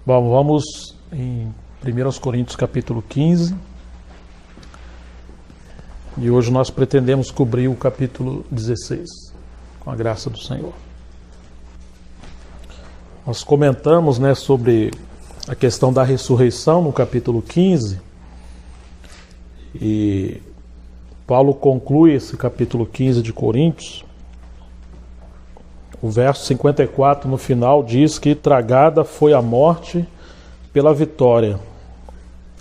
Bom, vamos em 1 Coríntios capítulo 15. E hoje nós pretendemos cobrir o capítulo 16, com a graça do Senhor. Nós comentamos, sobre a questão da ressurreição no capítulo 15. E Paulo conclui esse capítulo 15 de Coríntios. O verso 54 no final diz que tragada foi a morte pela vitória.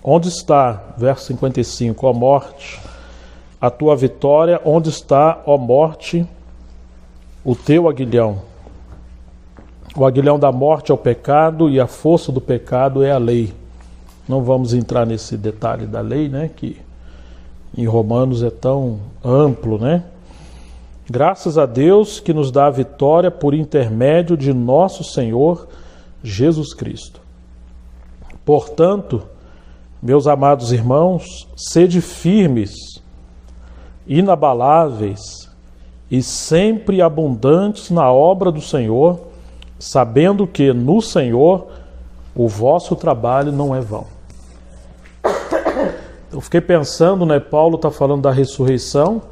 Onde está, verso 55, ó morte, a tua vitória? Onde está, ó morte, o teu aguilhão? O aguilhão da morte é o pecado e a força do pecado é a lei. Não vamos entrar nesse detalhe da lei, que em Romanos é tão amplo, Graças a Deus que nos dá a vitória por intermédio de nosso Senhor Jesus Cristo. Portanto, meus amados irmãos, sede firmes, inabaláveis e sempre abundantes na obra do Senhor, sabendo que no Senhor o vosso trabalho não é vão. Eu fiquei pensando, Paulo está falando da ressurreição,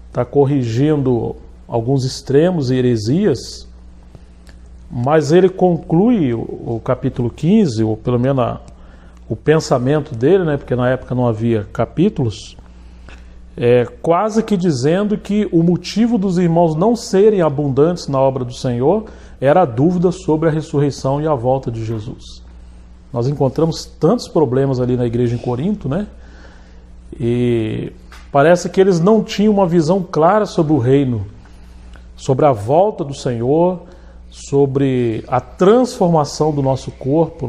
está corrigindo alguns extremos e heresias, mas ele conclui o capítulo 15, ou pelo menos o pensamento dele, porque na época não havia capítulos, quase que dizendo que o motivo dos irmãos não serem abundantes na obra do Senhor era a dúvida sobre a ressurreição e a volta de Jesus. Nós encontramos tantos problemas ali na igreja em Corinto, e parece que eles não tinham uma visão clara sobre o reino, sobre a volta do Senhor, sobre a transformação do nosso corpo,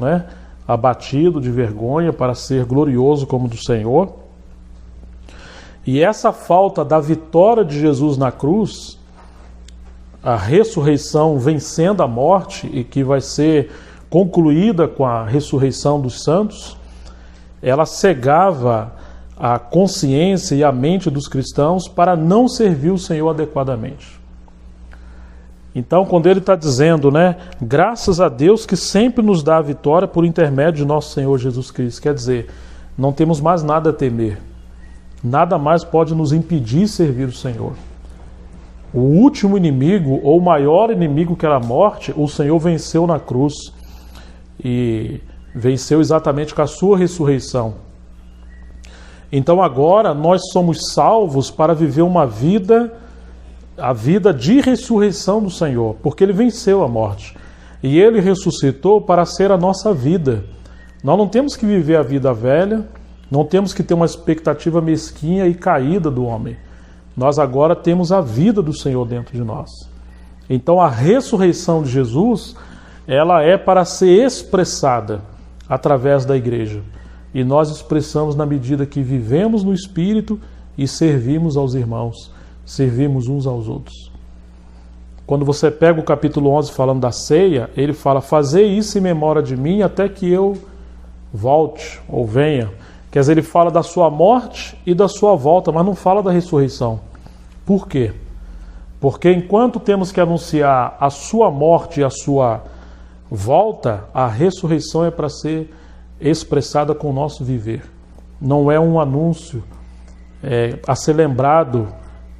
abatido de vergonha para ser glorioso como do Senhor. E essa falta da vitória de Jesus na cruz, a ressurreição vencendo a morte e que vai ser concluída com a ressurreição dos santos, ela cegava a consciência e a mente dos cristãos para não servir o Senhor adequadamente. Então, quando ele está dizendo, graças a Deus que sempre nos dá a vitória por intermédio de nosso Senhor Jesus Cristo, quer dizer, não temos mais nada a temer, nada mais pode nos impedir de servir o Senhor. O último inimigo, ou o maior inimigo, que era a morte, o Senhor venceu na cruz, e venceu exatamente com a sua ressurreição. Então agora nós somos salvos para viver a vida de ressurreição do Senhor, porque Ele venceu a morte. E Ele ressuscitou para ser a nossa vida. Nós não temos que viver a vida velha, não temos que ter uma expectativa mesquinha e caída do homem. Nós agora temos a vida do Senhor dentro de nós. Então a ressurreição de Jesus, ela é para ser expressada através da igreja. E nós expressamos na medida que vivemos no Espírito e servimos aos irmãos, servimos uns aos outros. Quando você pega o capítulo 11 falando da ceia, ele fala, fazei isso em memória de mim até que eu volte ou venha. Quer dizer, ele fala da sua morte e da sua volta, mas não fala da ressurreição. Por quê? Porque enquanto temos que anunciar a sua morte e a sua volta, a ressurreição é para ser expressada com o nosso viver. Não é um anúncio a ser lembrado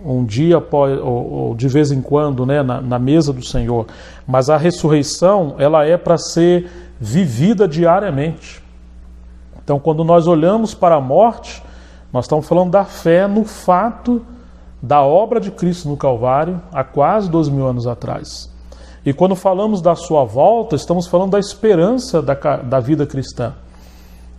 um dia ou de vez em quando, na mesa do Senhor. Mas a ressurreição, ela é para ser vivida diariamente. Então, quando nós olhamos para a morte, nós estamos falando da fé no fato da obra de Cristo no Calvário, há quase 2.000 anos atrás. E quando falamos da sua volta, estamos falando da esperança da vida cristã,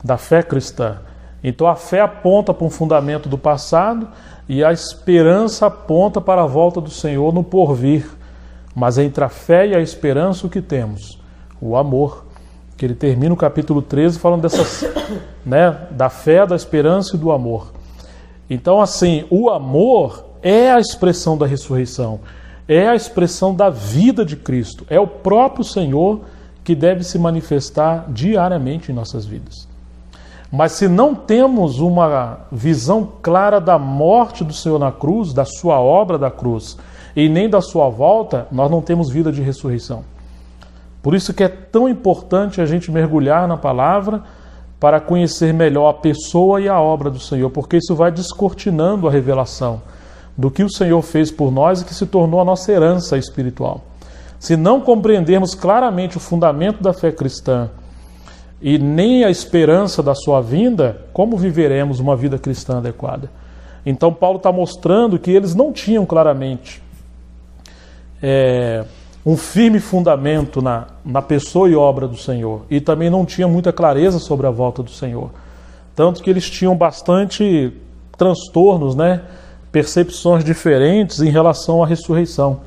da fé cristã. Então a fé aponta para um fundamento do passado e a esperança aponta para a volta do Senhor no porvir. Mas entre a fé e a esperança o que temos? O amor. Que ele termina o capítulo 13 falando dessas, da fé, da esperança e do amor. Então assim, o amor é a expressão da ressurreição, é a expressão da vida de Cristo, é o próprio Senhor que deve se manifestar diariamente em nossas vidas. Mas se não temos uma visão clara da morte do Senhor na cruz, da sua obra da cruz, e nem da sua volta, nós não temos vida de ressurreição. Por isso que é tão importante a gente mergulhar na palavra para conhecer melhor a pessoa e a obra do Senhor, porque isso vai descortinando a revelação do que o Senhor fez por nós e que se tornou a nossa herança espiritual. Se não compreendermos claramente o fundamento da fé cristã e nem a esperança da sua vinda, como viveremos uma vida cristã adequada? Então Paulo está mostrando que eles não tinham claramente um firme fundamento na pessoa e obra do Senhor, e também não tinha muita clareza sobre a volta do Senhor. Tanto que eles tinham bastante transtornos, percepções diferentes em relação à ressurreição.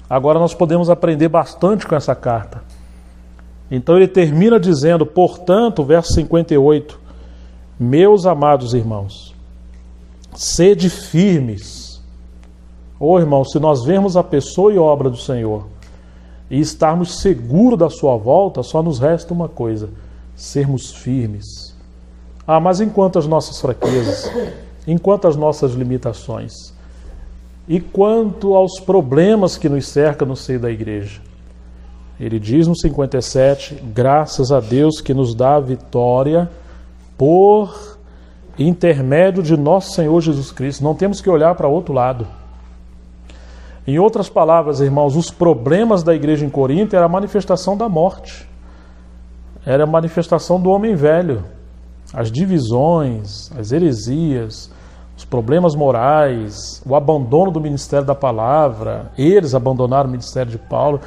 Agora nós podemos aprender bastante com essa carta. Então ele termina dizendo, portanto, verso 58, meus amados irmãos, sede firmes. Irmãos, se nós vermos a pessoa e obra do Senhor e estarmos seguros da sua volta, só nos resta uma coisa, sermos firmes. Mas enquanto as nossas fraquezas, enquanto as nossas limitações, e quanto aos problemas que nos cercam no seio da igreja. Ele diz no 57, graças a Deus que nos dá a vitória por intermédio de nosso Senhor Jesus Cristo. Não temos que olhar para outro lado. Em outras palavras, irmãos, os problemas da igreja em Corinto era a manifestação da morte. Era a manifestação do homem velho. As divisões, as heresias, os problemas morais, o abandono do ministério da palavra, eles abandonaram o ministério de Paulo,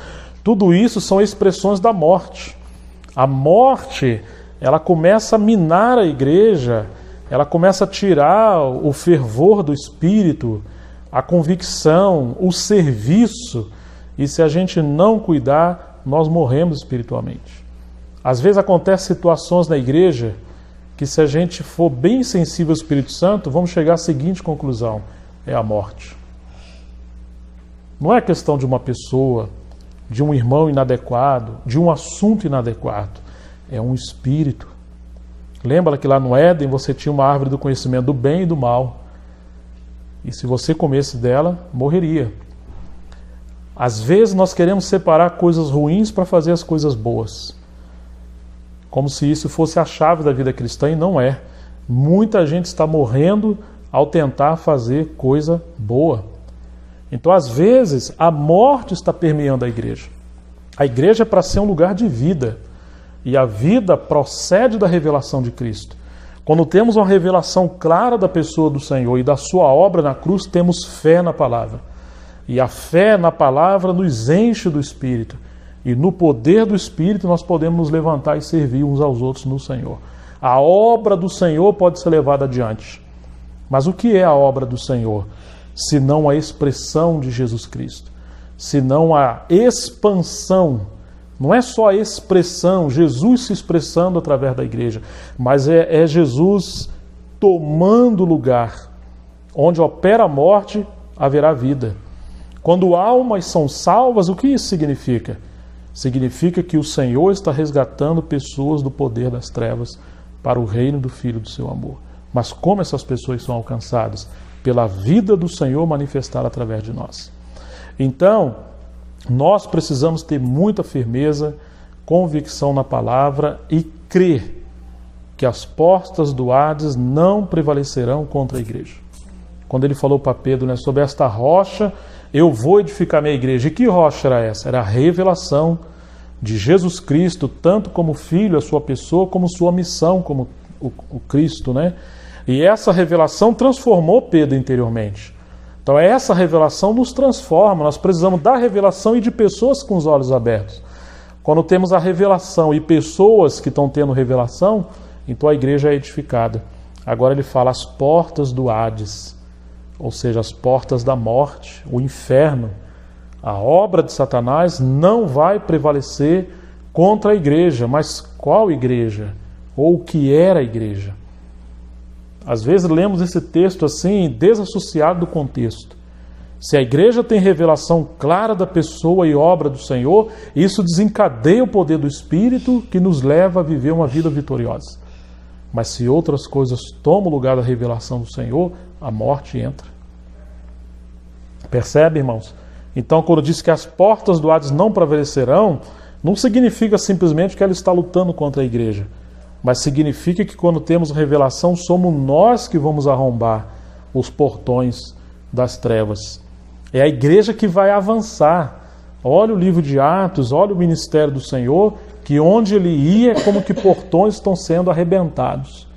tudo isso são expressões da morte. A morte, ela começa a minar a igreja, ela começa a tirar o fervor do espírito, a convicção, o serviço, e se a gente não cuidar, nós morremos espiritualmente. Às vezes acontecem situações na igreja que, se a gente for bem sensível ao Espírito Santo, vamos chegar à seguinte conclusão: é a morte. Não é questão de uma pessoa, de um irmão inadequado, de um assunto inadequado. É um espírito. Lembra que lá no Éden você tinha uma árvore do conhecimento do bem e do mal. E se você comesse dela, morreria. Às vezes nós queremos separar coisas ruins para fazer as coisas boas, como se isso fosse a chave da vida cristã, e não é. Muita gente está morrendo ao tentar fazer coisa boa. Então, às vezes, a morte está permeando a igreja. A igreja é para ser um lugar de vida, e a vida procede da revelação de Cristo. Quando temos uma revelação clara da pessoa do Senhor e da sua obra na cruz, temos fé na palavra. E a fé na palavra nos enche do Espírito. E no poder do Espírito nós podemos nos levantar e servir uns aos outros no Senhor. A obra do Senhor pode ser levada adiante. Mas o que é a obra do Senhor? Senão a expressão de Jesus Cristo. Senão a expansão. Não é só a expressão, Jesus se expressando através da igreja, mas é Jesus tomando lugar. Onde opera a morte, haverá vida. Quando almas são salvas, o que isso significa? Significa que o Senhor está resgatando pessoas do poder das trevas para o reino do Filho do seu amor. Mas como essas pessoas são alcançadas? Pela vida do Senhor manifestada através de nós. Então, nós precisamos ter muita firmeza, convicção na palavra e crer que as portas do Hades não prevalecerão contra a igreja. Quando ele falou para Pedro, sobre esta rocha eu vou edificar minha igreja. E que rocha era essa? Era a revelação de Jesus Cristo, tanto como Filho, a sua pessoa, como sua missão, como o Cristo, E essa revelação transformou Pedro interiormente. Então essa revelação nos transforma. Nós precisamos da revelação e de pessoas com os olhos abertos. Quando temos a revelação e pessoas que estão tendo revelação, então a igreja é edificada. Agora ele fala as portas do Hades, ou seja, as portas da morte, o inferno. A obra de Satanás não vai prevalecer contra a igreja. Mas qual igreja? Ou o que era a igreja? Às vezes lemos esse texto assim, desassociado do contexto. Se a igreja tem revelação clara da pessoa e obra do Senhor, isso desencadeia o poder do Espírito que nos leva a viver uma vida vitoriosa. Mas se outras coisas tomam o lugar da revelação do Senhor, a morte entra. Percebe, irmãos? Então, quando diz que as portas do Hades não prevalecerão, Não significa simplesmente que ela está lutando contra a igreja, mas significa que quando temos revelação, somos nós que vamos arrombar os portões das trevas. É a igreja que vai avançar. Olha o livro de Atos, olha o ministério do Senhor, que onde ele ia, como que portões estão sendo arrebentados.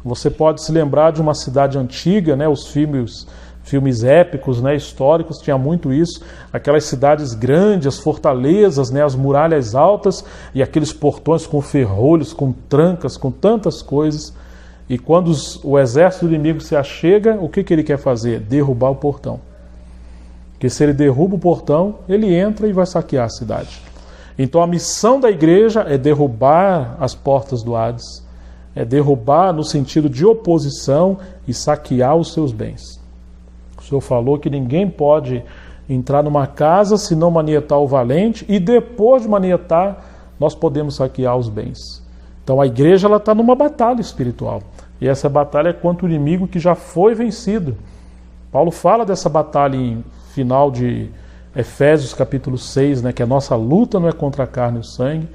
Você pode se lembrar de uma cidade antiga, né? Os filmes épicos, né? Históricos, tinha muito isso. Aquelas cidades grandes, as fortalezas, né? As muralhas altas e aqueles portões com ferrolhos, com trancas, com tantas coisas. E quando o exército do inimigo se achega, o que ele quer fazer? Derrubar o portão. Porque se ele derruba o portão, ele entra e vai saquear a cidade. Então a missão da igreja é derrubar as portas do Hades, é derrubar no sentido de oposição e saquear os seus bens. O Senhor falou que ninguém pode entrar numa casa se não manietar o valente, e depois de manietar, nós podemos saquear os bens. Então a igreja está numa batalha espiritual, e essa batalha é contra o inimigo que já foi vencido. Paulo fala dessa batalha em final de Efésios capítulo 6, né, que a nossa luta não é contra a carne e o sangue,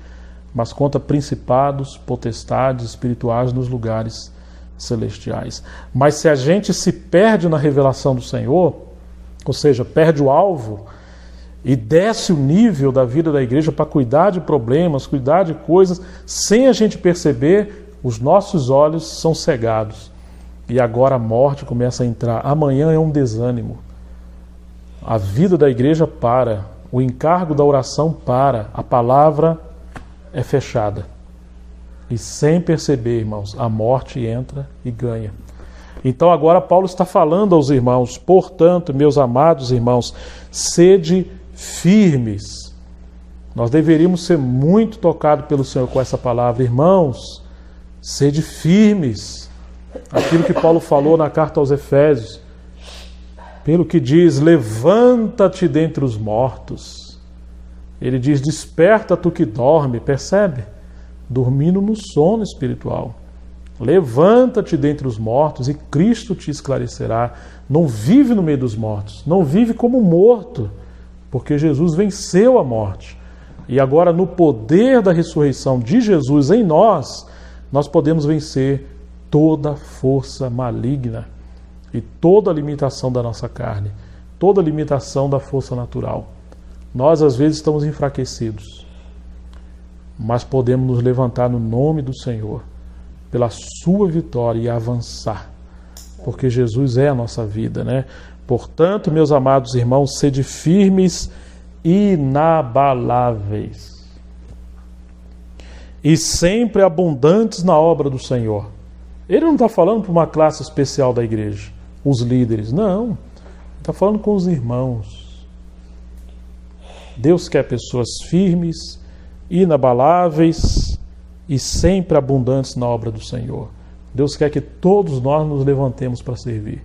mas contra principados, potestades espirituais nos lugares celestiais. Mas se a gente se perde na revelação do Senhor, ou seja, perde o alvo e desce o nível da vida da igreja para cuidar de problemas, cuidar de coisas, sem a gente perceber, os nossos olhos são cegados. E agora a morte começa a entrar. Amanhã é um desânimo. A vida da igreja para, o encargo da oração para, a palavra é fechada. E sem perceber, irmãos, a morte entra e ganha. Então agora Paulo está falando aos irmãos: portanto, meus amados irmãos, sede firmes. Nós deveríamos ser muito tocados pelo Senhor com essa palavra. Irmãos, sede firmes. Aquilo que Paulo falou na carta aos Efésios. Pelo que diz, levanta-te dentre os mortos. Ele diz, desperta tu que dorme, percebe? Dormindo no sono espiritual. Levanta-te dentre os mortos e Cristo te esclarecerá. Não vive no meio dos mortos, não vive como morto, porque Jesus venceu a morte. E agora no poder da ressurreição de Jesus em nós, nós podemos vencer toda força maligna. E toda a limitação da nossa carne, toda a limitação da força natural. Nós às vezes estamos enfraquecidos, mas podemos nos levantar no nome do Senhor, pela sua vitória, e avançar, porque Jesus é a nossa vida, né? Portanto, meus amados irmãos, sede firmes, inabaláveis e sempre abundantes na obra do Senhor. Ele não está falando para uma classe especial da igreja, os líderes, não. Está falando com os irmãos. Deus quer pessoas firmes, inabaláveis e sempre abundantes na obra do Senhor. Deus quer que todos nós nos levantemos para servir.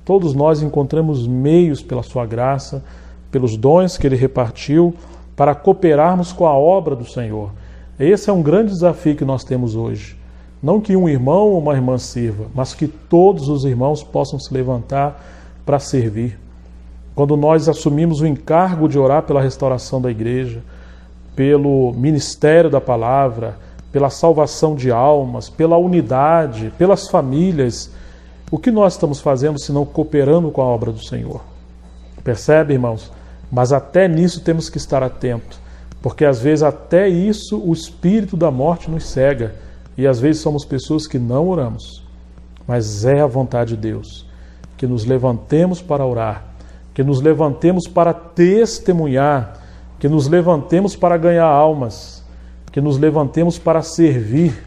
Todos nós encontramos meios pela sua graça, pelos dons que Ele repartiu, para cooperarmos com a obra do Senhor. Esse é um grande desafio que nós temos hoje. Não que um irmão ou uma irmã sirva, mas que todos os irmãos possam se levantar para servir. Quando nós assumimos o encargo de orar pela restauração da igreja, pelo ministério da palavra, pela salvação de almas, pela unidade, pelas famílias, o que nós estamos fazendo se não cooperando com a obra do Senhor? Percebe, irmãos? Mas até nisso temos que estar atentos, porque às vezes até isso o espírito da morte nos cega. E às vezes somos pessoas que não oramos, mas é a vontade de Deus que nos levantemos para orar, que nos levantemos para testemunhar, que nos levantemos para ganhar almas, que nos levantemos para servir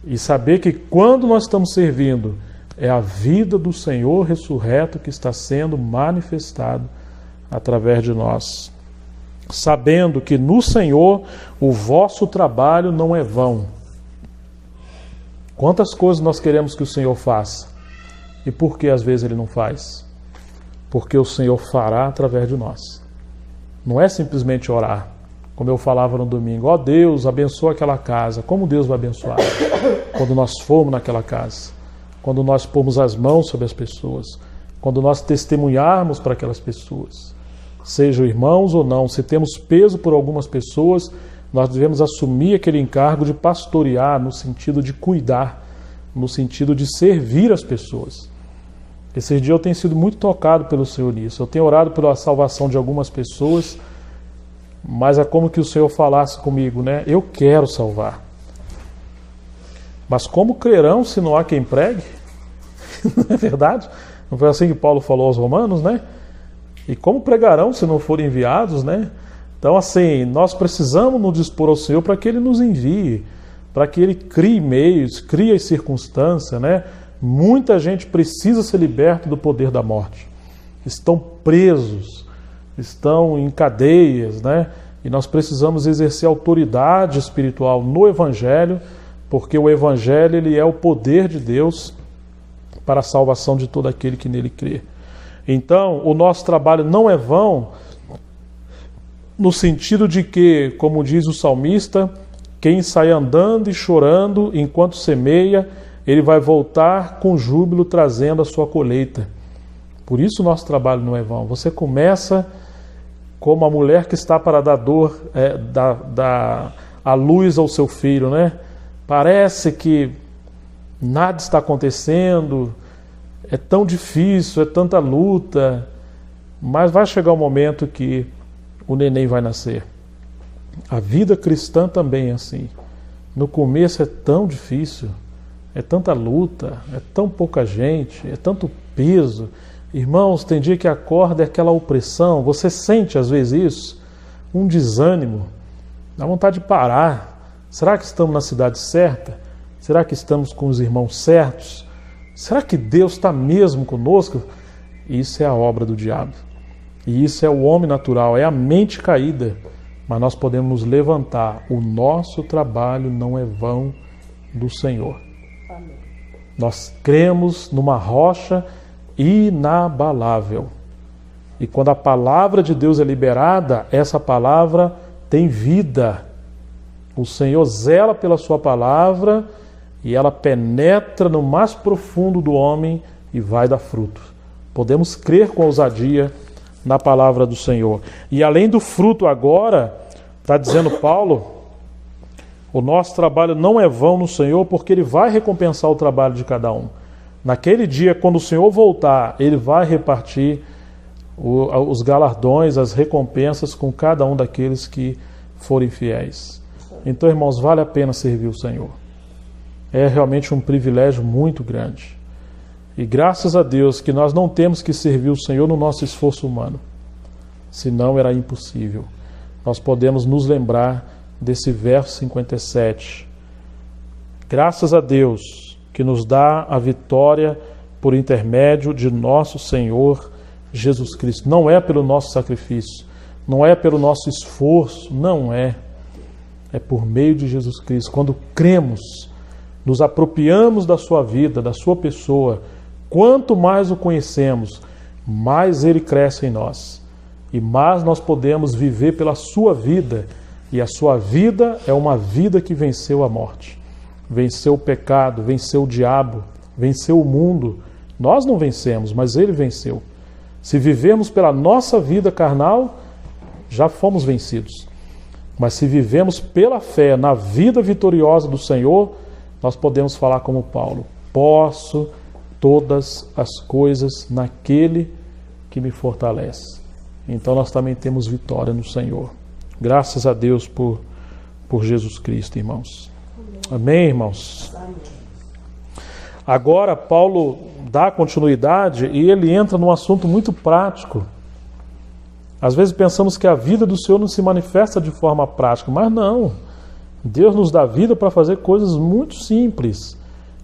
e saber que quando nós estamos servindo é a vida do Senhor ressurreto que está sendo manifestado através de nós, sabendo que no Senhor o vosso trabalho não é vão. Quantas coisas nós queremos que o Senhor faça? E por que às vezes Ele não faz? Porque o Senhor fará através de nós. Não é simplesmente orar, como eu falava no domingo, ó Deus, abençoa aquela casa. Como Deus vai abençoar? Quando nós formos naquela casa, quando nós pormos as mãos sobre as pessoas, quando nós testemunharmos para aquelas pessoas, sejam irmãos ou não, se temos peso por algumas pessoas, nós devemos assumir aquele encargo de pastorear, no sentido de cuidar, no sentido de servir as pessoas. Esses dias eu tenho sido muito tocado pelo Senhor nisso. Eu tenho orado pela salvação de algumas pessoas, mas é como que o Senhor falasse comigo, né? Eu quero salvar. Mas como crerão se não há quem pregue? Não é verdade? Não foi assim que Paulo falou aos romanos, né? E como pregarão se não forem enviados, né? Então, assim, nós precisamos nos dispor ao Senhor para que Ele nos envie, para que Ele crie meios, crie as circunstâncias, né? Muita gente precisa ser liberta do poder da morte. Estão presos, estão em cadeias, né? E nós precisamos exercer autoridade espiritual no Evangelho, porque o Evangelho ele é o poder de Deus para a salvação de todo aquele que nele crê. Então, o nosso trabalho não é vão, no sentido de que, como diz o salmista, quem sai andando e chorando enquanto semeia, ele vai voltar com júbilo trazendo a sua colheita. Por isso o nosso trabalho não é vão. Você começa como a mulher que está para dar dar a luz ao seu filho, né? Parece que nada está acontecendo, é tão difícil, é tanta luta, mas vai chegar um momento que o neném vai nascer. A vida cristã também é assim. No começo é tão difícil, é tanta luta, é tão pouca gente, é tanto peso. Irmãos, tem dia que acorda é aquela opressão, você sente às vezes isso, um desânimo, dá vontade de parar. Será que estamos na cidade certa? Será que estamos com os irmãos certos? Será que Deus está mesmo conosco? Isso é a obra do diabo. E isso é o homem natural, é a mente caída. Mas nós podemos nos levantar. O nosso trabalho não é vão do Senhor. Amém. Nós cremos numa rocha inabalável. E quando a palavra de Deus é liberada, essa palavra tem vida. O Senhor zela pela sua palavra e ela penetra no mais profundo do homem e vai dar fruto. Podemos crer com ousadia na palavra do Senhor. E além do fruto agora, está dizendo Paulo, o nosso trabalho não é vão no Senhor, porque Ele vai recompensar o trabalho de cada um. Naquele dia, quando o Senhor voltar, Ele vai repartir os galardões, as recompensas com cada um daqueles que forem fiéis. Então, irmãos, vale a pena servir o Senhor. É realmente um privilégio muito grande. E graças a Deus que nós não temos que servir o Senhor no nosso esforço humano. Senão era impossível. Nós podemos nos lembrar desse verso 57. Graças a Deus que nos dá a vitória por intermédio de nosso Senhor Jesus Cristo. Não é pelo nosso sacrifício, não é pelo nosso esforço, não é. É por meio de Jesus Cristo. Quando cremos, nos apropriamos da sua vida, da sua pessoa, quanto mais o conhecemos, mais ele cresce em nós. E mais nós podemos viver pela sua vida. E a sua vida é uma vida que venceu a morte. Venceu o pecado, venceu o diabo, venceu o mundo. Nós não vencemos, mas ele venceu. Se vivemos pela nossa vida carnal, já fomos vencidos. Mas se vivemos pela fé na vida vitoriosa do Senhor, nós podemos falar como Paulo: posso todas as coisas naquele que me fortalece. Então nós também temos vitória no Senhor. Graças a Deus por Jesus Cristo, irmãos. Amém, irmãos? Amém. Agora Paulo dá continuidade e ele entra num assunto muito prático. Às vezes pensamos que a vida do Senhor não se manifesta de forma prática, mas não. Deus nos dá vida para fazer coisas muito simples.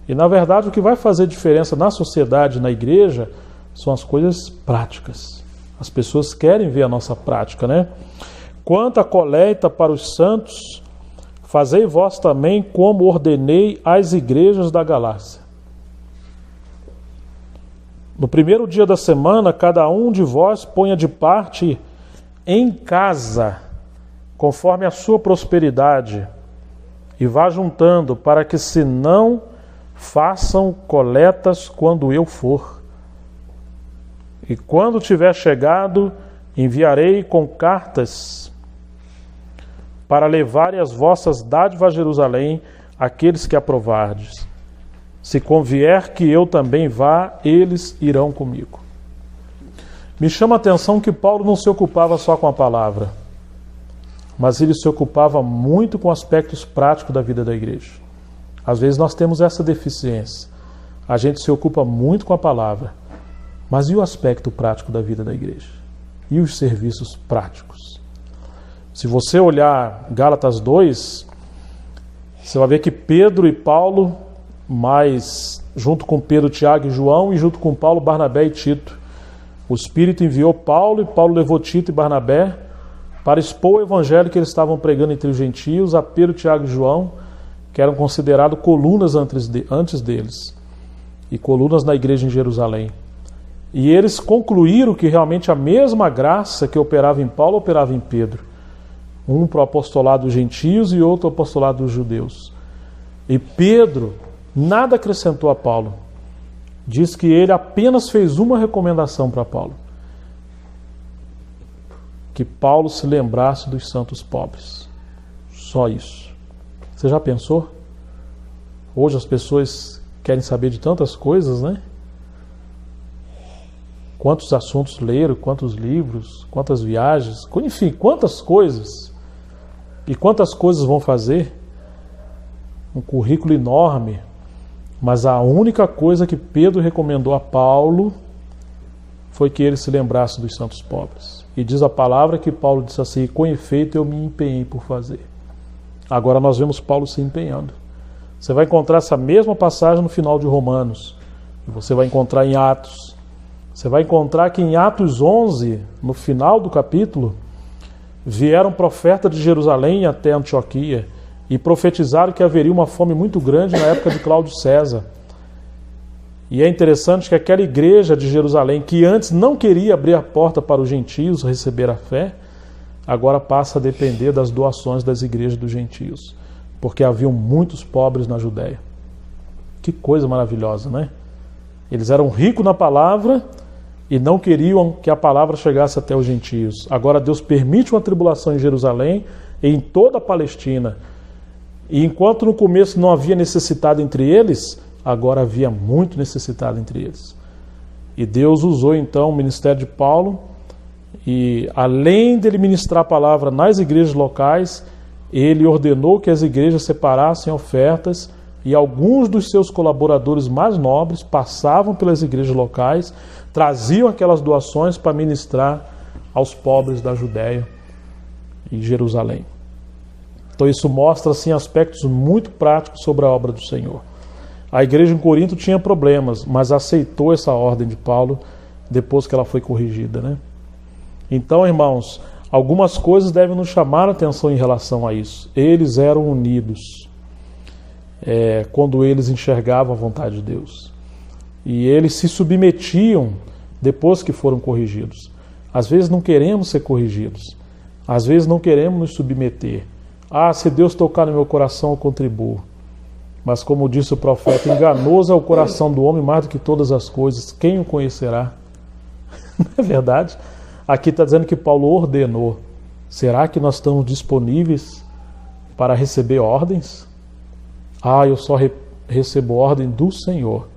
E na verdade o que vai fazer diferença na sociedade, na igreja, são as coisas práticas. As pessoas querem ver a nossa prática, né? Quanto à colheita para os santos, fazei vós também como ordenei às igrejas da Galácia. No primeiro dia da semana, cada um de vós ponha de parte em casa, conforme a sua prosperidade, e vá juntando, para que se não façam coletas quando eu for. E quando tiver chegado, Enviarei com cartas para levarem as vossas dádivas a Jerusalém, aqueles que aprovardes. Se convier que eu também vá, eles irão comigo. Me chama a atenção que Paulo não se ocupava só com a palavra, mas ele se ocupava muito com aspectos práticos da vida da igreja. Às vezes nós temos essa deficiência. A gente se ocupa muito com a palavra, mas e o aspecto prático da vida da igreja? E os serviços práticos? Se você olhar Gálatas 2, você vai ver que Pedro e Paulo, mas junto com Pedro, Tiago e João, e junto com Paulo, Barnabé e Tito, o Espírito enviou Paulo, e Paulo levou Tito e Barnabé para expor o evangelho que eles estavam pregando entre os gentios a Pedro, Tiago e João, que eram considerados colunas antes deles, e colunas na igreja em Jerusalém. E eles concluíram que realmente a mesma graça que operava em Paulo operava em Pedro. Um para o apostolado dos gentios e outro para o apostolado dos judeus. E Pedro nada acrescentou a Paulo. Diz que ele apenas fez uma recomendação para Paulo: que Paulo se lembrasse dos santos pobres. Só isso. Você já pensou? Hoje as pessoas querem saber de tantas coisas, né? Quantos assuntos leram, quantos livros, quantas viagens, enfim, quantas coisas. E quantas coisas vão fazer? Um currículo enorme. Mas a única coisa que Pedro recomendou a Paulo foi que ele se lembrasse dos santos pobres. E diz a palavra que Paulo disse assim: com efeito eu me empenhei por fazer. Agora nós vemos Paulo se empenhando. Você vai encontrar essa mesma passagem no final de Romanos. E você vai encontrar em Atos. Você vai encontrar que em Atos 11, no final do capítulo, vieram profetas de Jerusalém até Antioquia e profetizaram que haveria uma fome muito grande na época de Cláudio César. E é interessante que aquela igreja de Jerusalém, que antes não queria abrir a porta para os gentios receber a fé, agora passa a depender das doações das igrejas dos gentios, porque haviam muitos pobres na Judéia. Que coisa maravilhosa, né? Eles eram ricos na palavra e não queriam que a palavra chegasse até os gentios. Agora Deus permite uma tribulação em Jerusalém e em toda a Palestina. E enquanto no começo não havia necessidade entre eles, agora havia muito necessitado entre eles. E Deus usou então o ministério de Paulo, e além dele ministrar a palavra nas igrejas locais, ele ordenou que as igrejas separassem ofertas, e alguns dos seus colaboradores mais nobres passavam pelas igrejas locais, traziam aquelas doações para ministrar aos pobres da Judéia e Jerusalém. Então isso mostra assim aspectos muito práticos sobre a obra do Senhor. A igreja em Corinto tinha problemas, mas aceitou essa ordem de Paulo depois que ela foi corrigida, né? Então, irmãos, algumas coisas devem nos chamar a atenção em relação a isso. Eles eram unidos quando eles enxergavam a vontade de Deus. E eles se submetiam depois que foram corrigidos. Às vezes não queremos ser corrigidos. Às vezes não queremos nos submeter. Ah, se Deus tocar no meu coração, eu contribuo. Mas como disse o profeta, enganoso é o coração do homem mais do que todas as coisas. Quem o conhecerá? Não é verdade? Aqui está dizendo que Paulo ordenou. Será que nós estamos disponíveis para receber ordens? Ah, eu só recebo ordem do Senhor.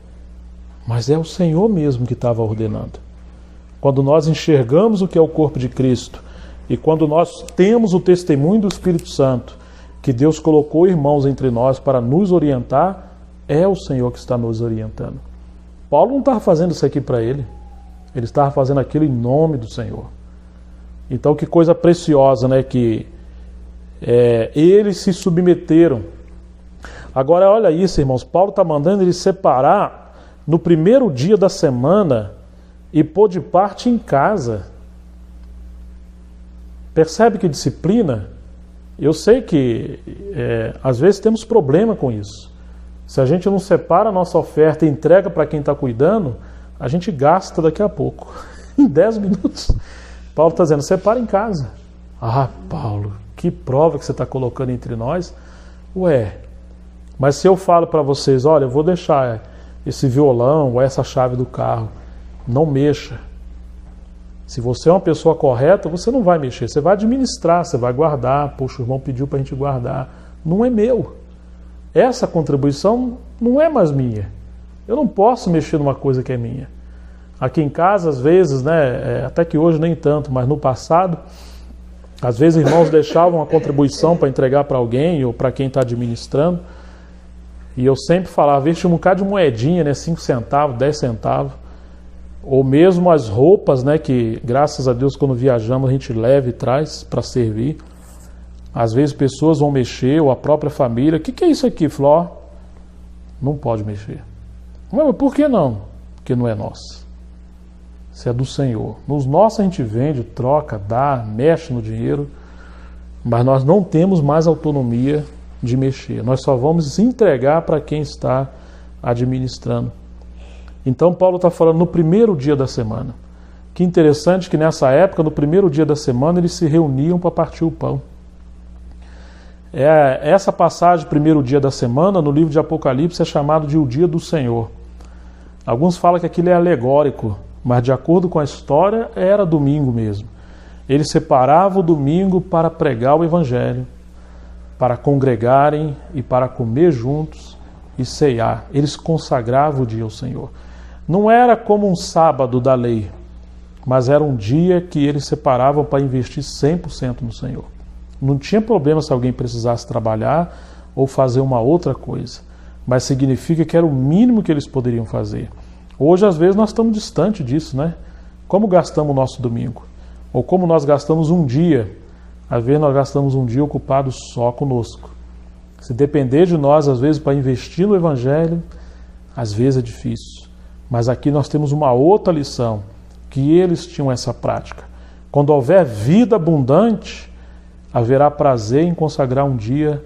Mas é o Senhor mesmo que estava ordenando. Quando nós enxergamos o que é o corpo de Cristo e quando nós temos o testemunho do Espírito Santo, que Deus colocou irmãos entre nós para nos orientar, é o Senhor que está nos orientando. Paulo não estava fazendo isso aqui para ele. Ele estava fazendo aquilo em nome do Senhor. Então que coisa preciosa, né? Que eles se submeteram. Agora olha isso, irmãos. Paulo está mandando eles separar no primeiro dia da semana e pôr de parte em casa. Percebe que disciplina? Eu sei que às vezes temos problema com isso. Se a gente não separa a nossa oferta e entrega para quem está cuidando, a gente gasta daqui a pouco. Em 10 minutos. Paulo está dizendo, separa em casa. Ah, Paulo, que prova que você está colocando entre nós. Ué, mas se eu falo para vocês, olha, eu vou deixar esse violão ou essa chave do carro, não mexa. Se você é uma pessoa correta, você não vai mexer, você vai administrar, você vai guardar. Poxa, o irmão pediu para a gente guardar. Não é meu. Essa contribuição não é mais minha. Eu não posso mexer numa coisa que é minha. Aqui em casa, às vezes, né, até que hoje nem tanto, mas no passado, às vezes irmãos deixavam uma contribuição para entregar para alguém ou para quem está administrando. E eu sempre falava, deixa um bocado de moedinha, né, 5 centavos, 10 centavos. Ou mesmo as roupas, né, que graças a Deus quando viajamos a gente leva e traz para servir. Às vezes pessoas vão mexer, ou a própria família. O que é isso aqui, Flor? Não pode mexer. Mas por que não? Porque não é nosso. Isso é do Senhor. Nos nossos a gente vende, troca, dá, mexe no dinheiro, mas nós não temos mais autonomia de mexer. Nós só vamos entregar para quem está administrando. Então Paulo está falando no primeiro dia da semana. Que interessante que nessa época, no primeiro dia da semana, eles se reuniam para partir o pão. Essa passagem, primeiro dia da semana, no livro de Apocalipse, é chamado de o dia do Senhor. Alguns falam que aquilo é alegórico, mas de acordo com a história, era domingo mesmo. Eles separavam o domingo para pregar o Evangelho, para congregarem e para comer juntos e ceiar. Eles consagravam o dia ao Senhor. Não era como um sábado da lei, mas era um dia que eles separavam para investir 100% no Senhor. Não tinha problema se alguém precisasse trabalhar ou fazer uma outra coisa, mas significa que era o mínimo que eles poderiam fazer. Hoje, às vezes, nós estamos distante disso, né? Como gastamos o nosso domingo? Ou como nós gastamos um dia? Às vezes, nós gastamos um dia ocupado só conosco. Se depender de nós, às vezes, para investir no Evangelho, às vezes é difícil. Mas aqui nós temos uma outra lição, que eles tinham essa prática. Quando houver vida abundante, haverá prazer em consagrar um dia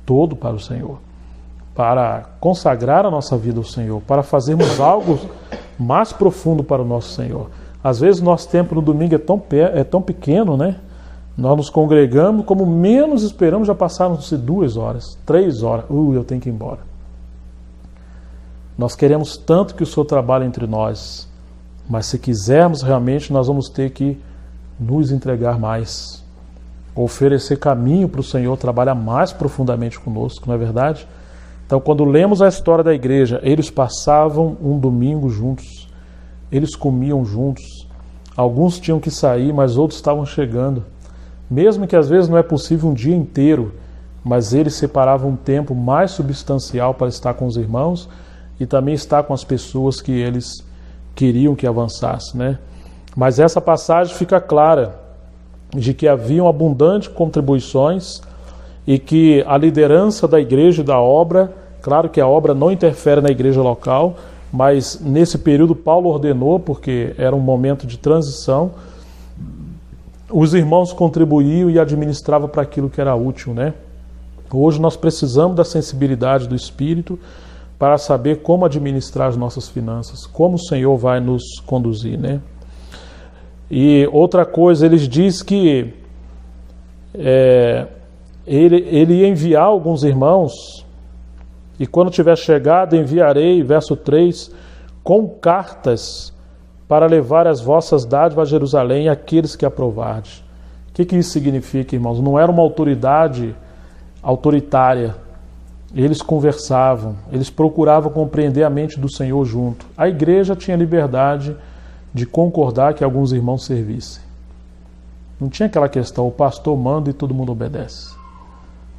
todo para o Senhor. Para consagrar a nossa vida ao Senhor, para fazermos algo mais profundo para o nosso Senhor. Às vezes o nosso tempo no domingo é tão pequeno, né? Nós nos congregamos, como menos esperamos, já passaram-se 2 horas, 3 horas. Eu tenho que ir embora. Nós queremos tanto que o Senhor trabalhe entre nós, mas se quisermos realmente, nós vamos ter que nos entregar mais, oferecer caminho para o Senhor trabalhar mais profundamente conosco, não é verdade? Então, quando lemos a história da igreja, eles passavam um domingo juntos, eles comiam juntos, alguns tinham que sair, mas outros estavam chegando. Mesmo que às vezes não é possível um dia inteiro, mas eles separavam um tempo mais substancial para estar com os irmãos e também estar com as pessoas que eles queriam que avançasse, né? Mas essa passagem fica clara de que haviam abundantes contribuições e que a liderança da igreja e da obra, claro que a obra não interfere na igreja local, mas nesse período Paulo ordenou, porque era um momento de transição, os irmãos contribuíam e administravam para aquilo que era útil, né? Hoje nós precisamos da sensibilidade do Espírito para saber como administrar as nossas finanças, como o Senhor vai nos conduzir, né? E outra coisa, eles diz que ele ia enviar alguns irmãos, e quando tiver chegado, enviarei, verso 3, com cartas para levar as vossas dádivas a Jerusalém àqueles que aprovardes. O que isso significa, irmãos? Não era uma autoridade autoritária. Eles conversavam, eles procuravam compreender a mente do Senhor junto. A igreja tinha liberdade de concordar que alguns irmãos servissem. Não tinha aquela questão, o pastor manda e todo mundo obedece.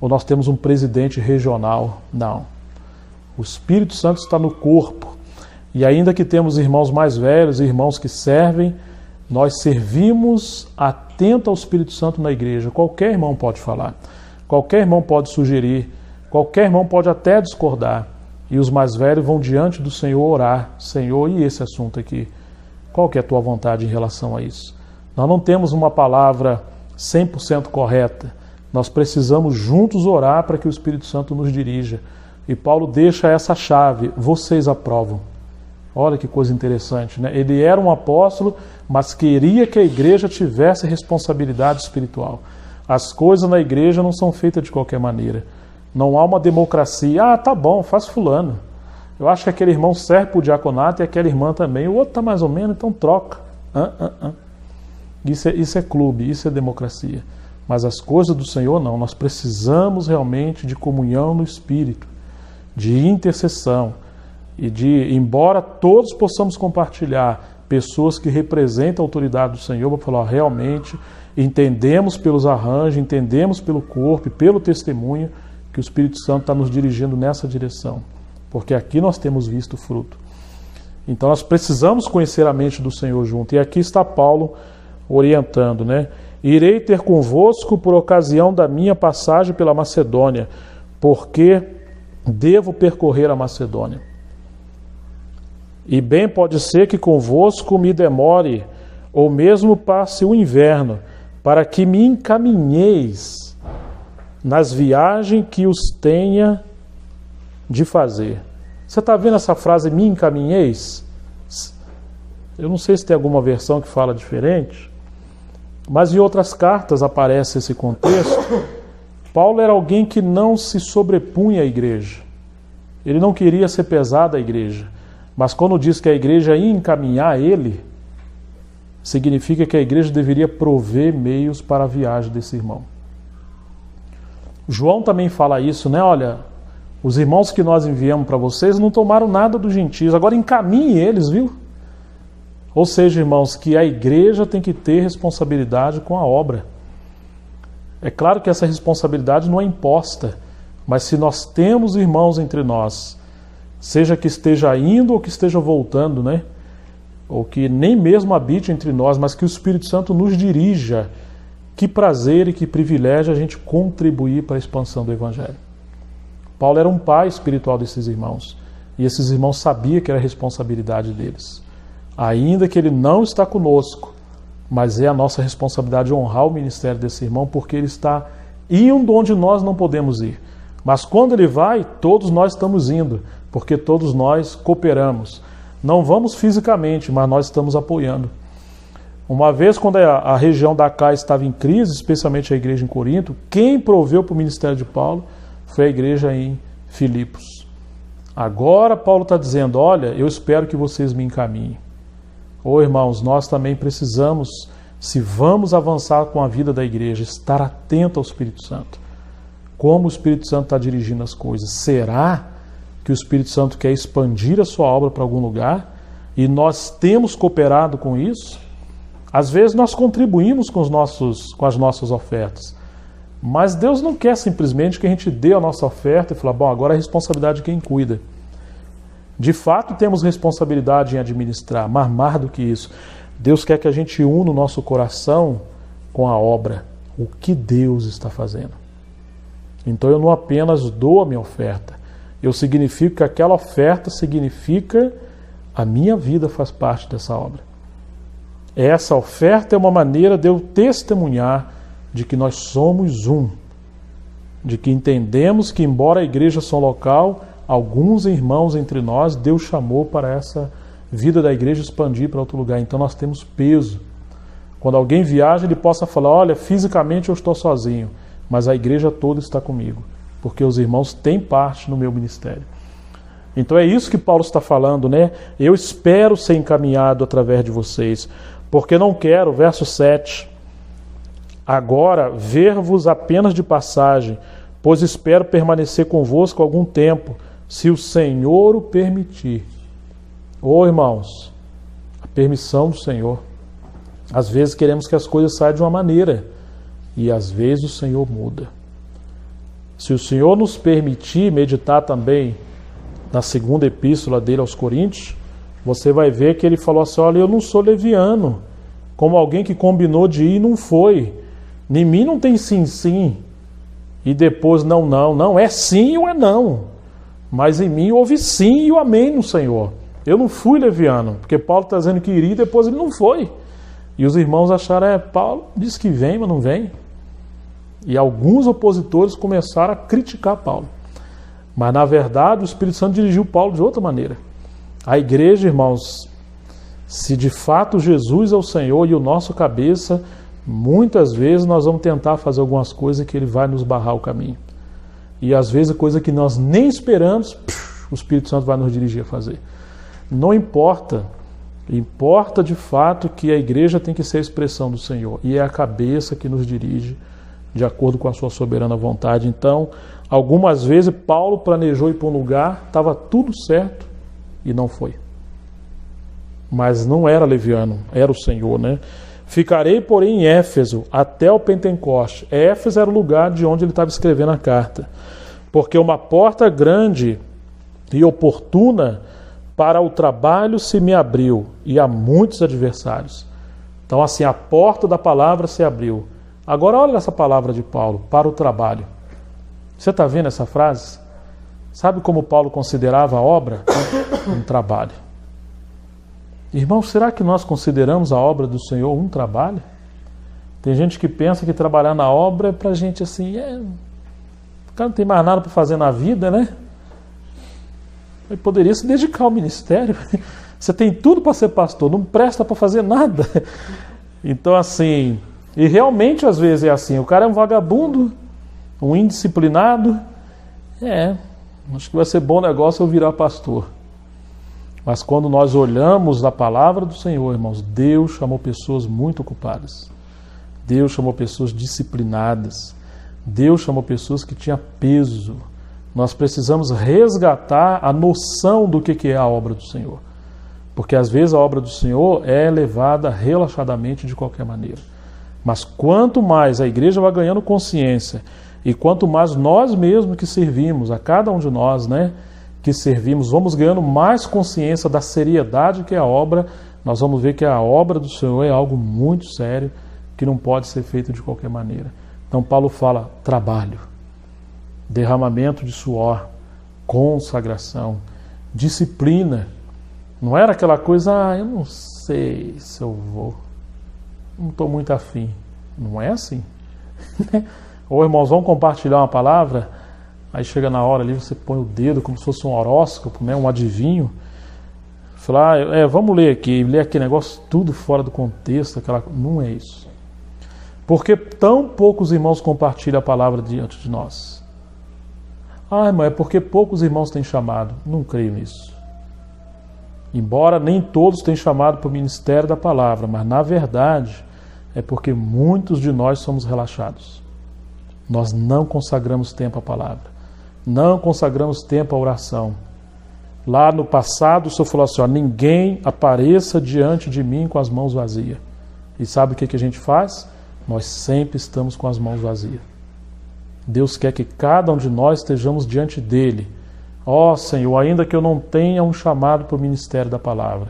Ou nós temos um presidente regional. Não. O Espírito Santo está no corpo. E ainda que temos irmãos mais velhos, irmãos que servem, nós servimos atento ao Espírito Santo na igreja. Qualquer irmão pode falar, qualquer irmão pode sugerir, qualquer irmão pode até discordar. E os mais velhos vão diante do Senhor orar. Senhor, e esse assunto aqui? Qual que é a tua vontade em relação a isso? Nós não temos uma palavra 100% correta. Nós precisamos juntos orar para que o Espírito Santo nos dirija. E Paulo deixa essa chave. Vocês aprovam. Olha que coisa interessante, né? Ele era um apóstolo, mas queria que a igreja tivesse responsabilidade espiritual. As coisas na igreja não são feitas de qualquer maneira. Não há uma democracia. Tá bom, faz fulano. Eu acho que aquele irmão serve para o diaconato e aquela irmã também. O outro está mais ou menos, então troca. Isso é clube, isso é democracia. Mas as coisas do Senhor não. Nós precisamos realmente de comunhão no Espírito, de intercessão e de, embora todos possamos compartilhar, pessoas que representam a autoridade do Senhor para falar, realmente entendemos pelos arranjos, entendemos pelo corpo e pelo testemunho que o Espírito Santo está nos dirigindo nessa direção, porque aqui nós temos visto o fruto. Então nós precisamos conhecer a mente do Senhor junto. E aqui está Paulo orientando, né? Irei ter convosco por ocasião da minha passagem pela Macedônia, porque devo percorrer a Macedônia. E bem pode ser que convosco me demore, ou mesmo passe o inverno, para que me encaminheis nas viagens que os tenha de fazer. Você está vendo essa frase, me encaminheis? Eu não sei se tem alguma versão que fala diferente, mas em outras cartas aparece esse contexto. Paulo era alguém que não se sobrepunha à igreja. Ele não queria ser pesado à igreja. Mas quando diz que a igreja ia encaminhar ele, significa que a igreja deveria prover meios para a viagem desse irmão. João também fala isso, né? Olha, os irmãos que nós enviamos para vocês não tomaram nada dos gentios, agora encaminhe eles, viu? Ou seja, irmãos, que a igreja tem que ter responsabilidade com a obra. É claro que essa responsabilidade não é imposta, mas se nós temos irmãos entre nós, seja que esteja indo ou que esteja voltando, né? Ou que nem mesmo habite entre nós, mas que o Espírito Santo nos dirija, que prazer e que privilégio a gente contribuir para a expansão do Evangelho. Paulo era um pai espiritual desses irmãos, e esses irmãos sabiam que era a responsabilidade deles. Ainda que ele não está conosco, mas é a nossa responsabilidade honrar o ministério desse irmão, porque ele está indo onde nós não podemos ir. Mas quando ele vai, todos nós estamos indo, porque todos nós cooperamos. Não vamos fisicamente, mas nós estamos apoiando. Uma vez, quando a região da Acaia estava em crise, especialmente a igreja em Corinto, quem proveu para o ministério de Paulo foi a igreja em Filipos. Agora Paulo está dizendo, olha, eu espero que vocês me encaminhem. Ô irmãos, nós também precisamos, se vamos avançar com a vida da igreja, estar atento ao Espírito Santo. Como o Espírito Santo está dirigindo as coisas. Será que o Espírito Santo quer expandir a sua obra para algum lugar? E nós temos cooperado com isso? Às vezes nós contribuímos com as nossas ofertas. Mas Deus não quer simplesmente que a gente dê a nossa oferta e falar, bom, agora é a responsabilidade de quem cuida. De fato, temos responsabilidade em administrar, mas mais do que isso, Deus quer que a gente una o nosso coração com a obra, o que Deus está fazendo. Então eu não apenas dou a minha oferta, eu significo que aquela oferta significa a minha vida faz parte dessa obra. Essa oferta é uma maneira de eu testemunhar de que nós somos um, de que entendemos que, embora a igreja seja local, alguns irmãos entre nós, Deus chamou para essa vida da igreja expandir para outro lugar. Então nós temos peso. Quando alguém viaja, ele possa falar, olha, fisicamente eu estou sozinho, mas a igreja toda está comigo, porque os irmãos têm parte no meu ministério. Então é isso que Paulo está falando, né? Eu espero ser encaminhado através de vocês, porque não quero, verso 7, agora ver-vos apenas de passagem, pois espero permanecer convosco algum tempo, se o Senhor o permitir. Ô irmãos, a permissão do Senhor. Às vezes queremos que as coisas saiam de uma maneira, e às vezes o Senhor muda. Se o Senhor nos permitir meditar também na segunda epístola dele aos Coríntios, você vai ver que ele falou assim, olha, eu não sou leviano, como alguém que combinou de ir e não foi. Em mim não tem sim, sim, e depois não, não, não, é sim ou é não. Mas em mim houve sim e o amém no Senhor. Eu não fui leviano, porque Paulo está dizendo que iria e depois ele não foi. E os irmãos acharam, Paulo disse que vem, mas não vem. E alguns opositores começaram a criticar Paulo. Mas na verdade o Espírito Santo dirigiu Paulo de outra maneira. A igreja, irmãos, se de fato Jesus é o Senhor e o nosso cabeça, muitas vezes nós vamos tentar fazer algumas coisas que ele vai nos barrar o caminho. E às vezes coisa que nós nem esperamos, o Espírito Santo vai nos dirigir a fazer. Não importa Importa de fato que a igreja tem que ser a expressão do Senhor, e é a cabeça que nos dirige de acordo com a sua soberana vontade. Então, algumas vezes Paulo planejou ir para um lugar, estava tudo certo e não foi. Mas não era leviano, era o Senhor, né? Ficarei, porém, em Éfeso até o Pentecoste. Éfeso era o lugar de onde ele estava escrevendo a carta. Porque uma porta grande e oportuna para o trabalho se me abriu, e há muitos adversários. Então, assim, a porta da palavra se abriu. Agora, olha essa palavra de Paulo, para o trabalho. Você está vendo essa frase? Sabe como Paulo considerava a obra? Um trabalho. Irmãos, será que nós consideramos a obra do Senhor um trabalho? Tem gente que pensa que trabalhar na obra é pra gente assim, o cara não tem mais nada para fazer na vida, né? Ele poderia se dedicar ao ministério. Você tem tudo para ser pastor, não presta para fazer nada. Então, assim, e realmente às vezes é assim, o cara é um vagabundo, um indisciplinado, acho que vai ser bom negócio eu virar pastor. Mas quando nós olhamos a palavra do Senhor, irmãos, Deus chamou pessoas muito ocupadas. Deus chamou pessoas disciplinadas. Deus chamou pessoas que tinham peso. Nós precisamos resgatar a noção do que é a obra do Senhor. Porque às vezes a obra do Senhor é levada relaxadamente de qualquer maneira. Mas quanto mais a igreja vai ganhando consciência, e quanto mais nós mesmos que servimos, a cada um de nós, né, que servimos, vamos ganhando mais consciência da seriedade que é a obra, nós vamos ver que a obra do Senhor é algo muito sério, que não pode ser feito de qualquer maneira. Então Paulo fala trabalho, derramamento de suor, consagração, disciplina. Não era aquela coisa, eu não sei se eu vou, não estou muito afim. Não é assim. Ou irmãos, vamos compartilhar uma palavra, aí chega na hora ali, você põe o dedo como se fosse um horóscopo, né, um adivinho. Falar, vamos ler aqui, ler aquele negócio tudo fora do contexto, não é isso. Porque tão poucos irmãos compartilham a palavra diante de nós. Irmão, é porque poucos irmãos têm chamado. Não creio nisso. Embora nem todos tenham chamado para o ministério da palavra, mas na verdade é porque muitos de nós somos relaxados. Nós não consagramos tempo à palavra. Não consagramos tempo à oração. Lá no passado o Senhor falou assim, ninguém apareça diante de mim com as mãos vazias. E sabe o que a gente faz? Nós sempre estamos com as mãos vazias. Deus quer que cada um de nós estejamos diante dele. Senhor, ainda que eu não tenha um chamado para o ministério da palavra,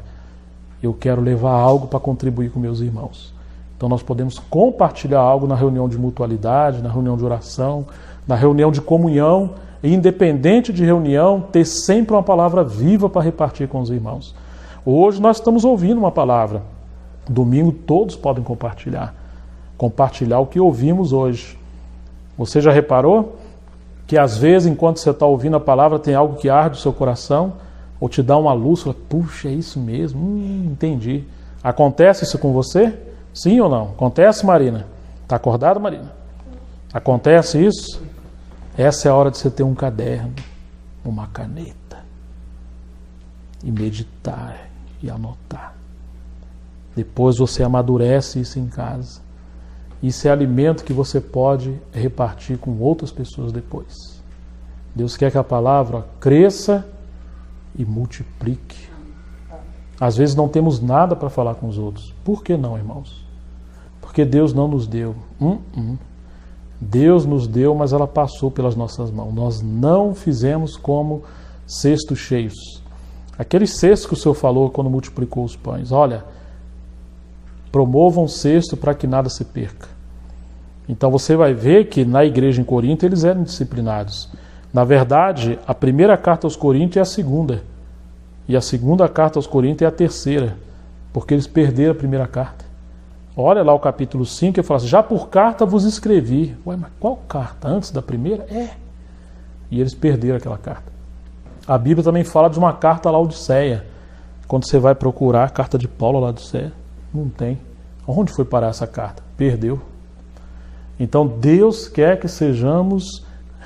eu quero levar algo para contribuir com meus irmãos. Então nós podemos compartilhar algo na reunião de mutualidade, na reunião de oração, na reunião de comunhão, e independente de reunião, ter sempre uma palavra viva para repartir com os irmãos. Hoje nós estamos ouvindo uma palavra. Domingo todos podem compartilhar o que ouvimos hoje. Você já reparou que às vezes, enquanto você está ouvindo a palavra, tem algo que arde o seu coração, ou te dá uma luz, fala, puxa, é isso mesmo, entendi. Acontece isso com você? Sim ou não? Acontece, Marina? Está acordada, Marina? Acontece isso? Essa é a hora de você ter um caderno, uma caneta, e meditar e anotar. Depois você amadurece isso em casa. Isso é alimento que você pode repartir com outras pessoas depois. Deus quer que a palavra cresça e multiplique. Às vezes não temos nada para falar com os outros. Por que não, irmãos? Porque Deus não nos deu. Deus nos deu, mas ela passou pelas nossas mãos. Nós não fizemos como cestos cheios. Aqueles cestos que o Senhor falou quando multiplicou os pães. Olha, promovam cesto para que nada se perca. Então você vai ver que na igreja em Corinto eles eram disciplinados. Na verdade, a primeira carta aos Coríntios é a segunda. E a segunda carta aos Coríntios é a terceira. Porque eles perderam a primeira carta. Olha lá o capítulo 5, ele fala assim, já por carta vos escrevi. Ué, mas qual carta? Antes da primeira? E eles perderam aquela carta. A Bíblia também fala de uma carta a Laodiceia. Quando você vai procurar a carta de Paulo a Laodiceia, não tem. Onde foi parar essa carta? Perdeu. Então Deus quer que sejamos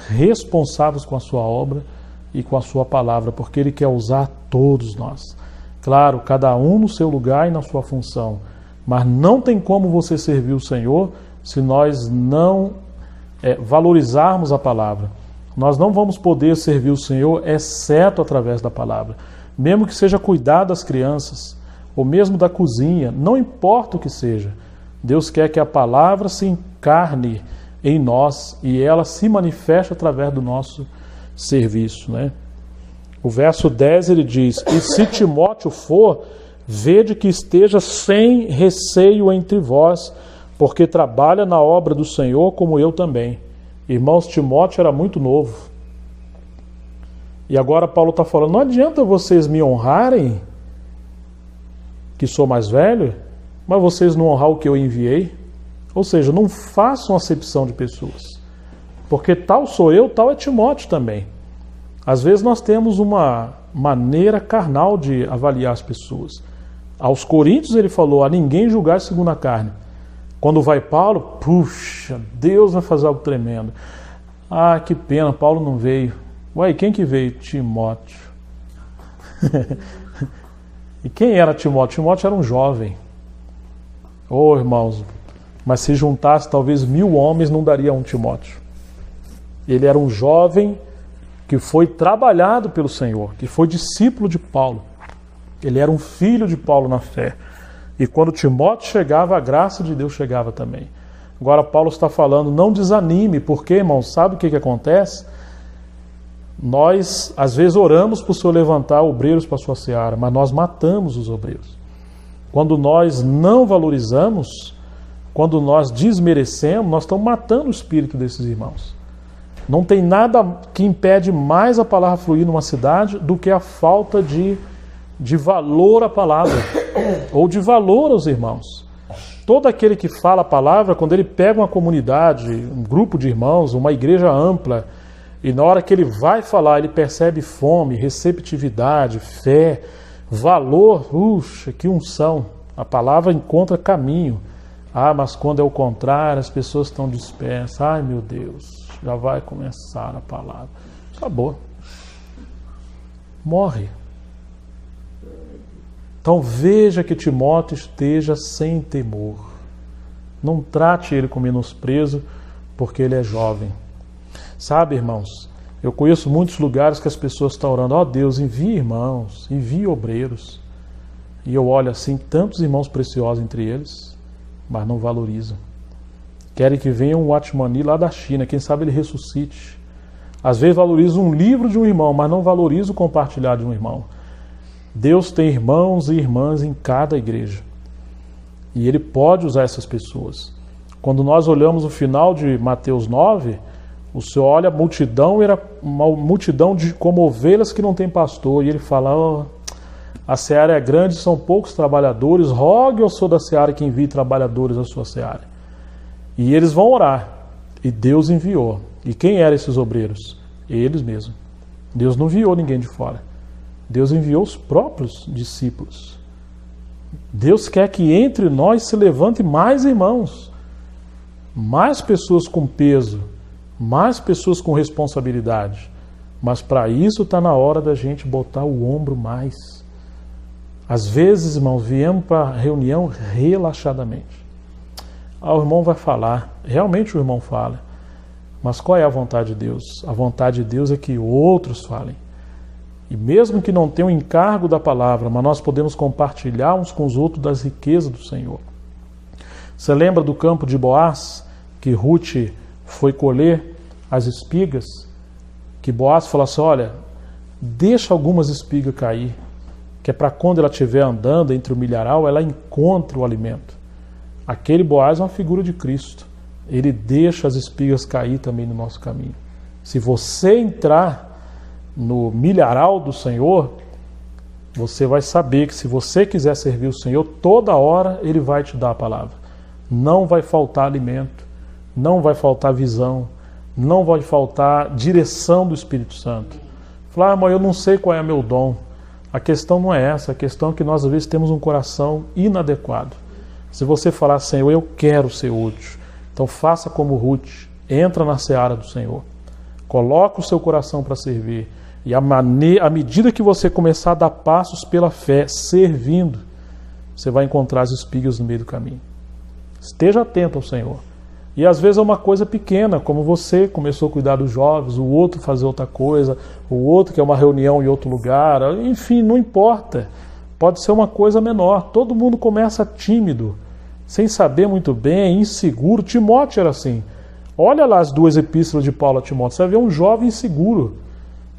responsáveis com a sua obra e com a sua palavra, porque Ele quer usar todos nós. Claro, cada um no seu lugar e na sua função. Mas não tem como você servir o Senhor se nós não valorizarmos a palavra. Nós não vamos poder servir o Senhor exceto através da palavra. Mesmo que seja cuidar das crianças, ou mesmo da cozinha, não importa o que seja. Deus quer que a palavra se encarne em nós e ela se manifeste através do nosso serviço, né? O verso 10 ele diz: e se Timóteo for, vede que esteja sem receio entre vós, porque trabalha na obra do Senhor como eu também. Irmãos, Timóteo era muito novo. E agora Paulo está falando, não adianta vocês me honrarem, que sou mais velho, mas vocês não honrar o que eu enviei. Ou seja, não façam acepção de pessoas. Porque tal sou eu, tal é Timóteo também. Às vezes nós temos uma maneira carnal de avaliar as pessoas. Aos Coríntios ele falou, a ninguém julgar segundo a carne. Quando vai Paulo, puxa, Deus vai fazer algo tremendo. Ah, que pena, Paulo não veio. Ué, quem que veio? Timóteo. E quem era Timóteo? Timóteo era um jovem. Oh, irmãos, mas se juntasse talvez 1000 homens, não daria um Timóteo. Ele era um jovem que foi trabalhado pelo Senhor, que foi discípulo de Paulo. Ele era um filho de Paulo na fé. E quando Timóteo chegava, a graça de Deus chegava também. Agora Paulo está falando, não desanime, porque, irmãos, sabe o que acontece? Nós, às vezes, oramos para o Senhor levantar obreiros para a sua seara, mas nós matamos os obreiros. Quando nós não valorizamos, quando nós desmerecemos, nós estamos matando o espírito desses irmãos. Não tem nada que impede mais a palavra fluir numa cidade do que a falta de valor à palavra, ou de valor aos irmãos. Todo aquele que fala a palavra, quando ele pega uma comunidade, um grupo de irmãos, uma igreja ampla, e na hora que ele vai falar, ele percebe fome, receptividade, fé, valor, puxa, que unção. A palavra encontra caminho. Ah, mas quando é o contrário, as pessoas estão dispersas. Ai, meu Deus, já vai começar a palavra. Acabou. Morre. Então veja que Timóteo esteja sem temor. Não trate ele com menosprezo, porque ele é jovem. Sabe, irmãos, eu conheço muitos lugares que as pessoas estão orando, ó Deus, envie irmãos, envie obreiros. E eu olho assim, tantos irmãos preciosos entre eles, mas não valorizam. Querem que venha um Watchmani lá da China, quem sabe ele ressuscite. Às vezes valoriza um livro de um irmão, mas não valoriza o compartilhar de um irmão. Deus tem irmãos e irmãs em cada igreja. E Ele pode usar essas pessoas. Quando nós olhamos o final de Mateus 9, o Senhor olha a multidão, era uma multidão de como ovelhas que não tem pastor. E Ele fala, oh, a seara é grande, são poucos trabalhadores, rogue ao Senhor da seara que envie trabalhadores à sua seara. E eles vão orar. E Deus enviou. E quem eram esses obreiros? Eles mesmos. Deus não enviou ninguém de fora. Deus enviou os próprios discípulos. Deus quer que entre nós se levante mais irmãos, mais pessoas com peso, mais pessoas com responsabilidade. Mas para isso está na hora da gente botar o ombro mais. Às vezes, irmãos, viemos para a reunião relaxadamente. O irmão vai falar, realmente o irmão fala. Mas qual é a vontade de Deus? A vontade de Deus é que outros falem. E mesmo que não tenha o encargo da palavra, mas nós podemos compartilhar uns com os outros das riquezas do Senhor. Você lembra do campo de Boaz, que Ruth foi colher as espigas? Que Boaz falou assim, olha, deixa algumas espigas cair, que é para quando ela estiver andando entre o milharal, ela encontre o alimento. Aquele Boaz é uma figura de Cristo. Ele deixa as espigas cair também no nosso caminho. Se você entrar no milharal do Senhor, você vai saber que se você quiser servir o Senhor, toda hora Ele vai te dar a palavra. Não vai faltar alimento, não vai faltar visão, não vai faltar direção do Espírito Santo. Falar, mas eu não sei qual é o meu dom. A questão não é essa, a questão é que nós às vezes temos um coração inadequado. Se você falar, Senhor, eu quero ser útil, então faça como Ruth, entra na seara do Senhor. Coloca o seu coração para servir. E à medida que você começar a dar passos pela fé, servindo, você vai encontrar as espigas no meio do caminho. Esteja atento ao Senhor. E às vezes é uma coisa pequena, como você começou a cuidar dos jovens, o outro fazer outra coisa, o outro quer uma reunião em outro lugar, enfim, não importa. Pode ser uma coisa menor. Todo mundo começa tímido, sem saber muito bem, inseguro. Timóteo era assim. Olha lá as 2 epístolas de Paulo a Timóteo, você vai ver um jovem inseguro.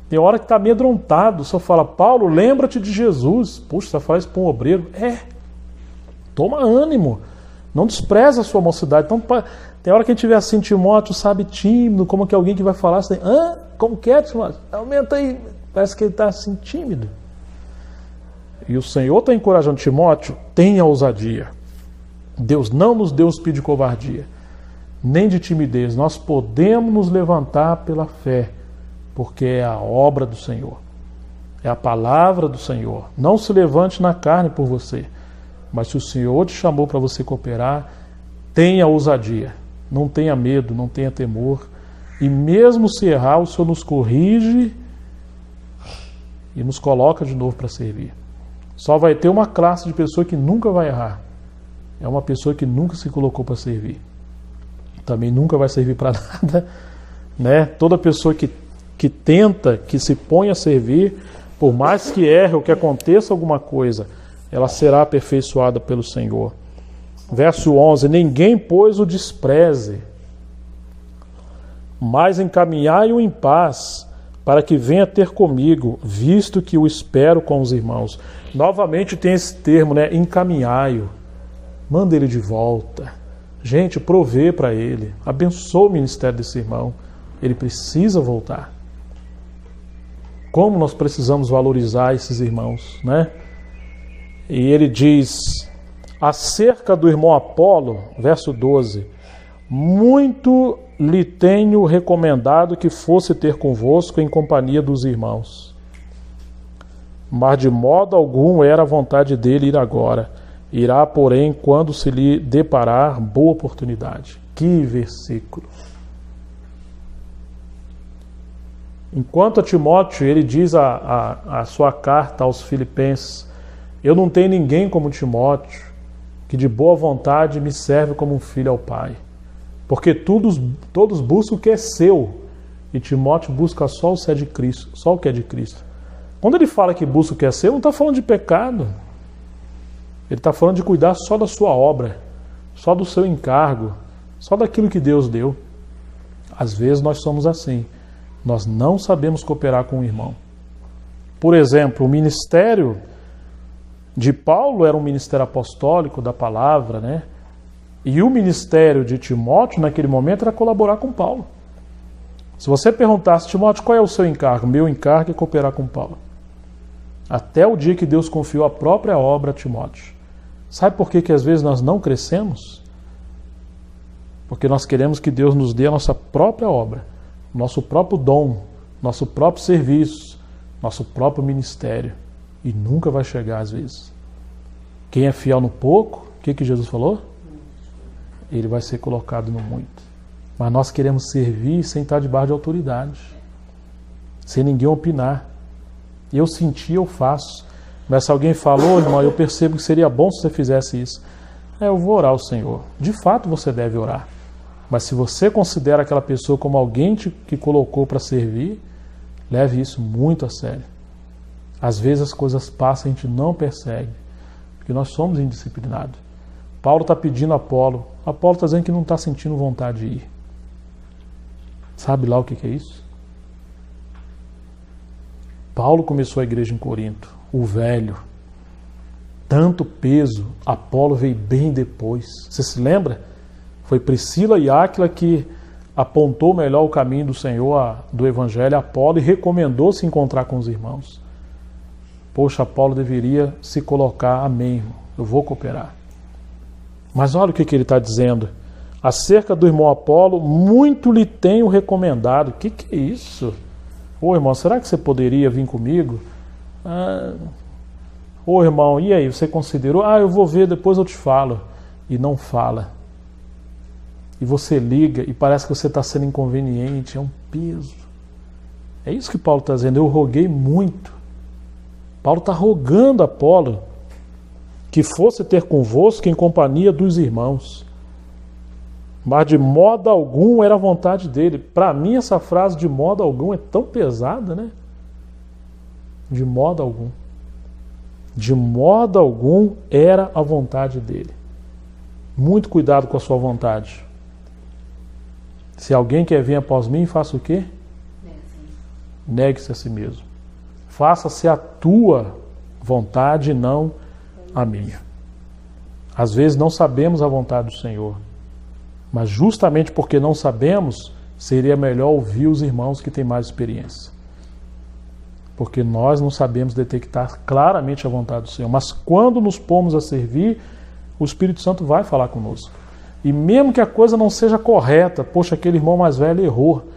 Tem hora que está amedrontado, só fala, Paulo, lembra-te de Jesus. Puxa, você fala isso para um obreiro? Toma ânimo, não despreza a sua mocidade. Então, tem hora que a gente vê assim, Timóteo, sabe, tímido, como que alguém que vai falar assim, como que é, Timóteo? Aumenta aí, parece que ele está assim, tímido. E o Senhor está encorajando Timóteo, tenha ousadia. Deus não nos deu espírito de covardia, nem de timidez. Nós podemos nos levantar pela fé, porque é a obra do Senhor, é a palavra do Senhor. Não se levante na carne por você, mas se o Senhor te chamou para você cooperar, tenha ousadia, não tenha medo, não tenha temor, e mesmo se errar, o Senhor nos corrige e nos coloca de novo para servir. Só vai ter uma classe de pessoa que nunca vai errar, é uma pessoa que nunca se colocou para servir, também nunca vai servir para nada, né? Toda pessoa que tenta, que se põe a servir, por mais que erre ou que aconteça alguma coisa, ela será aperfeiçoada pelo Senhor. Verso 11, ninguém, pois, o despreze, mas encaminhai-o em paz, para que venha ter comigo, visto que o espero com os irmãos. Novamente tem esse termo, né? Encaminhai-o. Manda ele de volta. Gente, provê para ele. Abençoa o ministério desse irmão. Ele precisa voltar. Como nós precisamos valorizar esses irmãos, né? E ele diz, acerca do irmão Apolo, verso 12, muito lhe tenho recomendado que fosse ter convosco em companhia dos irmãos. Mas de modo algum era a vontade dele ir agora. Irá, porém, quando se lhe deparar boa oportunidade. Que versículo! Enquanto a Timóteo, ele diz a sua carta aos Filipenses, eu não tenho ninguém como Timóteo, que de boa vontade me serve como um filho ao Pai. Porque todos buscam o que é seu, e Timóteo busca só o que é de Cristo, só o que é de Cristo. Quando ele fala que busca o que é seu, não está falando de pecado. Ele está falando de cuidar só da sua obra, só do seu encargo, só daquilo que Deus deu. Às vezes nós somos assim. Nós não sabemos cooperar com o irmão. Por exemplo, o ministério de Paulo era um ministério apostólico da palavra, né? E o ministério de Timóteo, naquele momento, era colaborar com Paulo. Se você perguntasse, Timóteo, qual é o seu encargo? Meu encargo é cooperar com Paulo. Até o dia que Deus confiou a própria obra a Timóteo. Sabe por que às vezes nós não crescemos? Porque nós queremos que Deus nos dê a nossa própria obra, nosso próprio dom, nosso próprio serviço, nosso próprio ministério. E nunca vai chegar às vezes. Quem é fiel no pouco, o que Jesus falou? Ele vai ser colocado no muito. Mas nós queremos servir sem estar debaixo de autoridade, sem ninguém opinar. Eu senti, eu faço. Mas se alguém falou, irmão, eu percebo que seria bom se você fizesse isso. Eu vou orar ao Senhor. De fato você deve orar. Mas se você considera aquela pessoa como alguém que colocou para servir, leve isso muito a sério. Às vezes as coisas passam e a gente não percebe, porque nós somos indisciplinados. Paulo está pedindo a Apolo. Apolo está dizendo que não está sentindo vontade de ir. Sabe lá o que é isso? Paulo começou a igreja em Corinto, o velho. Tanto peso, Apolo veio bem depois. Você se lembra? Foi Priscila e Áquila que apontou melhor o caminho do Senhor, do Evangelho a Apolo, e recomendou se encontrar com os irmãos. Poxa, Apolo deveria se colocar, amém, eu vou cooperar. Mas olha o que ele está dizendo. Acerca do irmão Apolo, muito lhe tenho recomendado. O que é isso? Ô irmão, será que você poderia vir comigo? Ô irmão, e aí, você considerou? Eu vou ver, depois eu te falo. E não fala. E você liga e parece que você está sendo inconveniente. É um peso. É isso que Paulo está dizendo, eu roguei muito. Paulo está rogando a Apolo que fosse ter convosco em companhia dos irmãos. Mas de modo algum era a vontade dele. Para mim essa frase de modo algum é tão pesada, né? De modo algum. De modo algum era a vontade dele. Muito cuidado com a sua vontade. Se alguém quer vir após mim, faça o quê? Negue-se a si mesmo. Faça-se a tua vontade e não a minha. Às vezes não sabemos a vontade do Senhor, mas justamente porque não sabemos, seria melhor ouvir os irmãos que têm mais experiência. Porque nós não sabemos detectar claramente a vontade do Senhor. Mas quando nos pomos a servir, o Espírito Santo vai falar conosco. E mesmo que a coisa não seja correta, poxa, aquele irmão mais velho errou,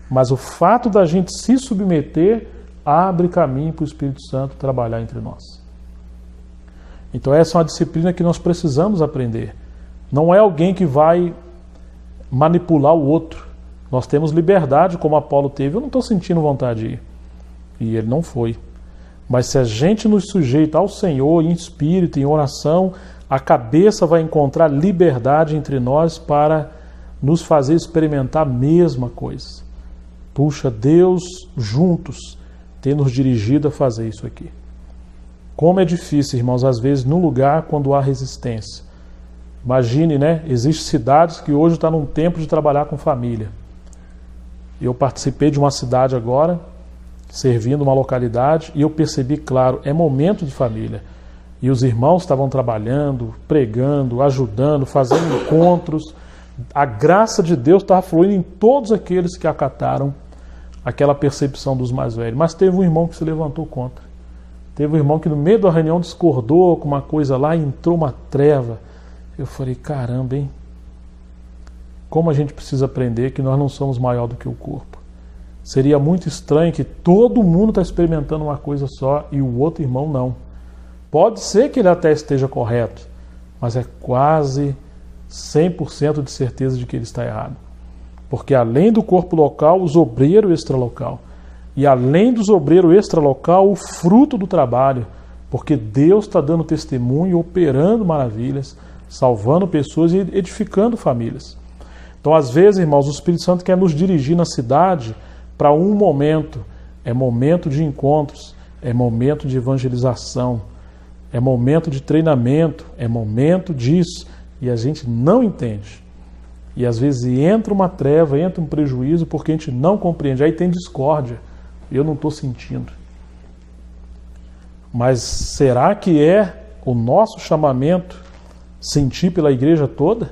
mas o fato da gente se submeter abre caminho para o Espírito Santo trabalhar entre nós. Então essa é uma disciplina que nós precisamos aprender. Não é alguém que vai manipular o outro. Nós temos liberdade, como Apolo teve. Eu não estou sentindo vontade de ir. E ele não foi. Mas se a gente nos sujeita ao Senhor em espírito, em oração, a cabeça vai encontrar liberdade entre nós para nos fazer experimentar a mesma coisa. Puxa, Deus juntos tem nos dirigido a fazer isso aqui. Como é difícil, irmãos, às vezes no lugar quando há resistência. Imagine, né? Existem cidades que hoje estão num tempo de trabalhar com família. Eu participei de uma cidade agora, servindo uma localidade, e eu percebi, claro, é momento de família. E os irmãos estavam trabalhando, pregando, ajudando, fazendo encontros. A graça de Deus estava fluindo em todos aqueles que acataram aquela percepção dos mais velhos. Mas teve um irmão que se levantou contra. Teve um irmão que no meio da reunião discordou com uma coisa lá e entrou uma treva. Eu falei, caramba, hein? Como a gente precisa aprender que nós não somos maior do que o corpo. Seria muito estranho que todo mundo está experimentando uma coisa só e o outro irmão não. Pode ser que ele até esteja correto, mas é quase 100% de certeza de que ele está errado. Porque além do corpo local, os obreiros extralocal. E além dos obreiros extralocal, o fruto do trabalho. Porque Deus está dando testemunho, operando maravilhas, salvando pessoas e edificando famílias. Então, às vezes, irmãos, o Espírito Santo quer nos dirigir na cidade para um momento. É momento de encontros, é momento de evangelização, é momento de treinamento, é momento disso. E a gente não entende. E às vezes entra uma treva, entra um prejuízo porque a gente não compreende. Aí tem discórdia. Eu não estou sentindo. Mas será que é o nosso chamamento sentir pela igreja toda?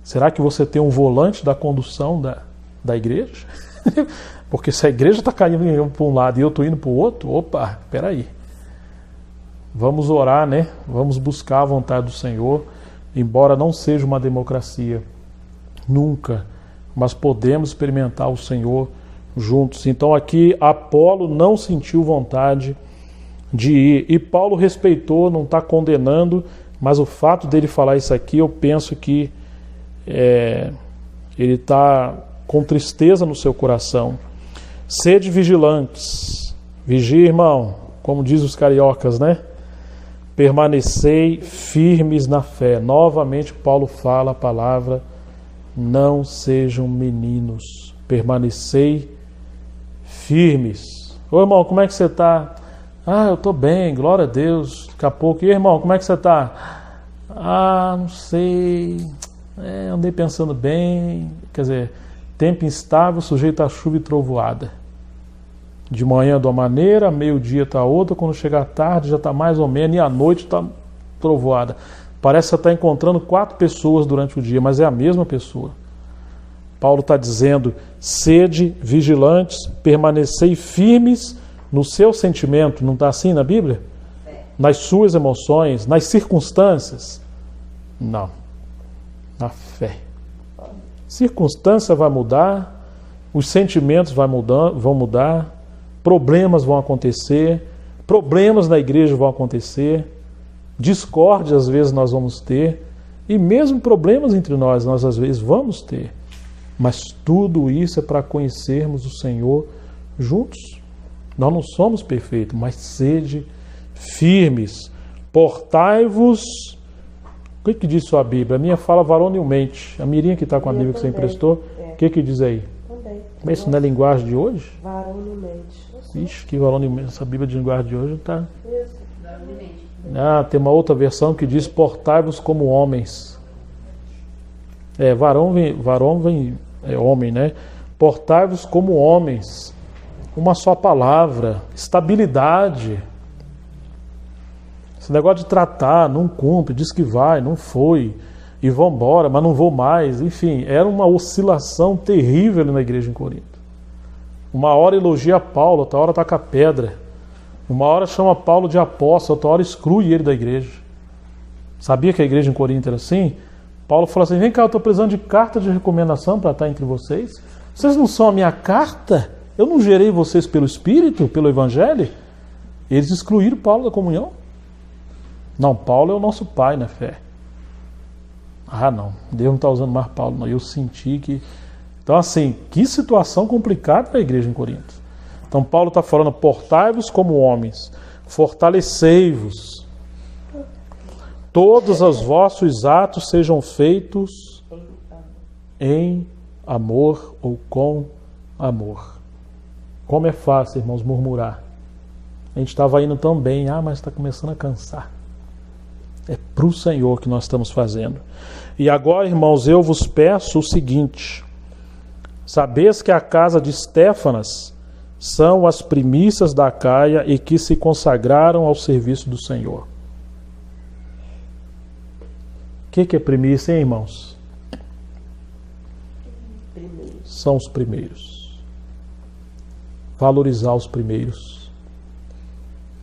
Será que você tem um volante da condução da igreja? Porque se a igreja está caindo para um lado e eu estou indo para o outro, opa, peraí. Vamos orar, né? Vamos buscar a vontade do Senhor, embora não seja uma democracia, nunca, mas podemos experimentar o Senhor juntos. Então aqui Apolo não sentiu vontade de ir, e Paulo respeitou, não está condenando, mas o fato dele falar isso aqui, eu penso que ele está com tristeza no seu coração. Sede vigilantes, vigia, irmão, como diz os cariocas, né? Permanecei firmes na fé. Novamente Paulo fala a palavra, não sejam meninos, permanecei firmes. Ô irmão, como é que você está? Ah, eu estou bem, glória a Deus. Daqui a pouco, e irmão, como é que você está? Ah, não sei, andei pensando bem. Quer dizer, tempo instável, sujeito a chuva e trovoada. De manhã de uma maneira, meio-dia está outra, quando chega à tarde já está mais ou menos, e à noite está trovoada. Parece que você está encontrando 4 pessoas durante o dia, mas é a mesma pessoa. Paulo está dizendo, sede vigilantes, permanecei firmes no seu sentimento. Não está assim na Bíblia? Nas suas emoções, nas circunstâncias? Não. Na fé. Circunstância vai mudar, os sentimentos vão mudar, problemas vão acontecer, problemas na igreja vão acontecer, discórdia às vezes nós vamos ter, e mesmo problemas entre nós às vezes vamos ter. Mas tudo isso é para conhecermos o Senhor juntos. Nós não somos perfeitos, mas sede firmes. Portai-vos. O que diz sua Bíblia? A minha fala varonilmente. A Mirinha que está com a Bíblia que você emprestou, o que diz aí? Também. Mas isso não é linguagem de hoje? Varonilmente. Ixi, que varonilmente. Essa Bíblia de linguagem de hoje está... Ah, tem uma outra versão que diz portai-vos como homens. Varão vem é homem, né? Portai-vos como homens. Uma só palavra. Estabilidade. Esse negócio de tratar, não cumpre, diz que vai, não foi, e vão embora, mas não vou mais. Enfim, era uma oscilação terrível na igreja em Corinto. Uma hora elogia Paulo, outra hora taca pedra. Uma hora chama Paulo de apóstolo, outra hora exclui ele da igreja. Sabia que a igreja em Corinto era assim? Paulo falou assim, vem cá, eu estou precisando de carta de recomendação para estar entre vocês. Vocês não são a minha carta? Eu não gerei vocês pelo Espírito, pelo Evangelho? Eles excluíram Paulo da comunhão. Não, Paulo é o nosso pai na fé. Ah, não, Deus não está usando mais Paulo, não. Eu senti que... Então, assim, que situação complicada para a igreja em Corinto. Então, Paulo está falando, portai-vos como homens, fortalecei-vos. Todos os vossos atos sejam feitos em amor ou com amor. Como é fácil, irmãos, murmurar. A gente estava indo tão bem, mas está começando a cansar. É para o Senhor que nós estamos fazendo. E agora, irmãos, eu vos peço o seguinte: sabeis que a casa de Estéfanas são as primícias da Acaia e que se consagraram ao serviço do Senhor. O que é primícia, hein, irmãos? São os primeiros. Valorizar os primeiros.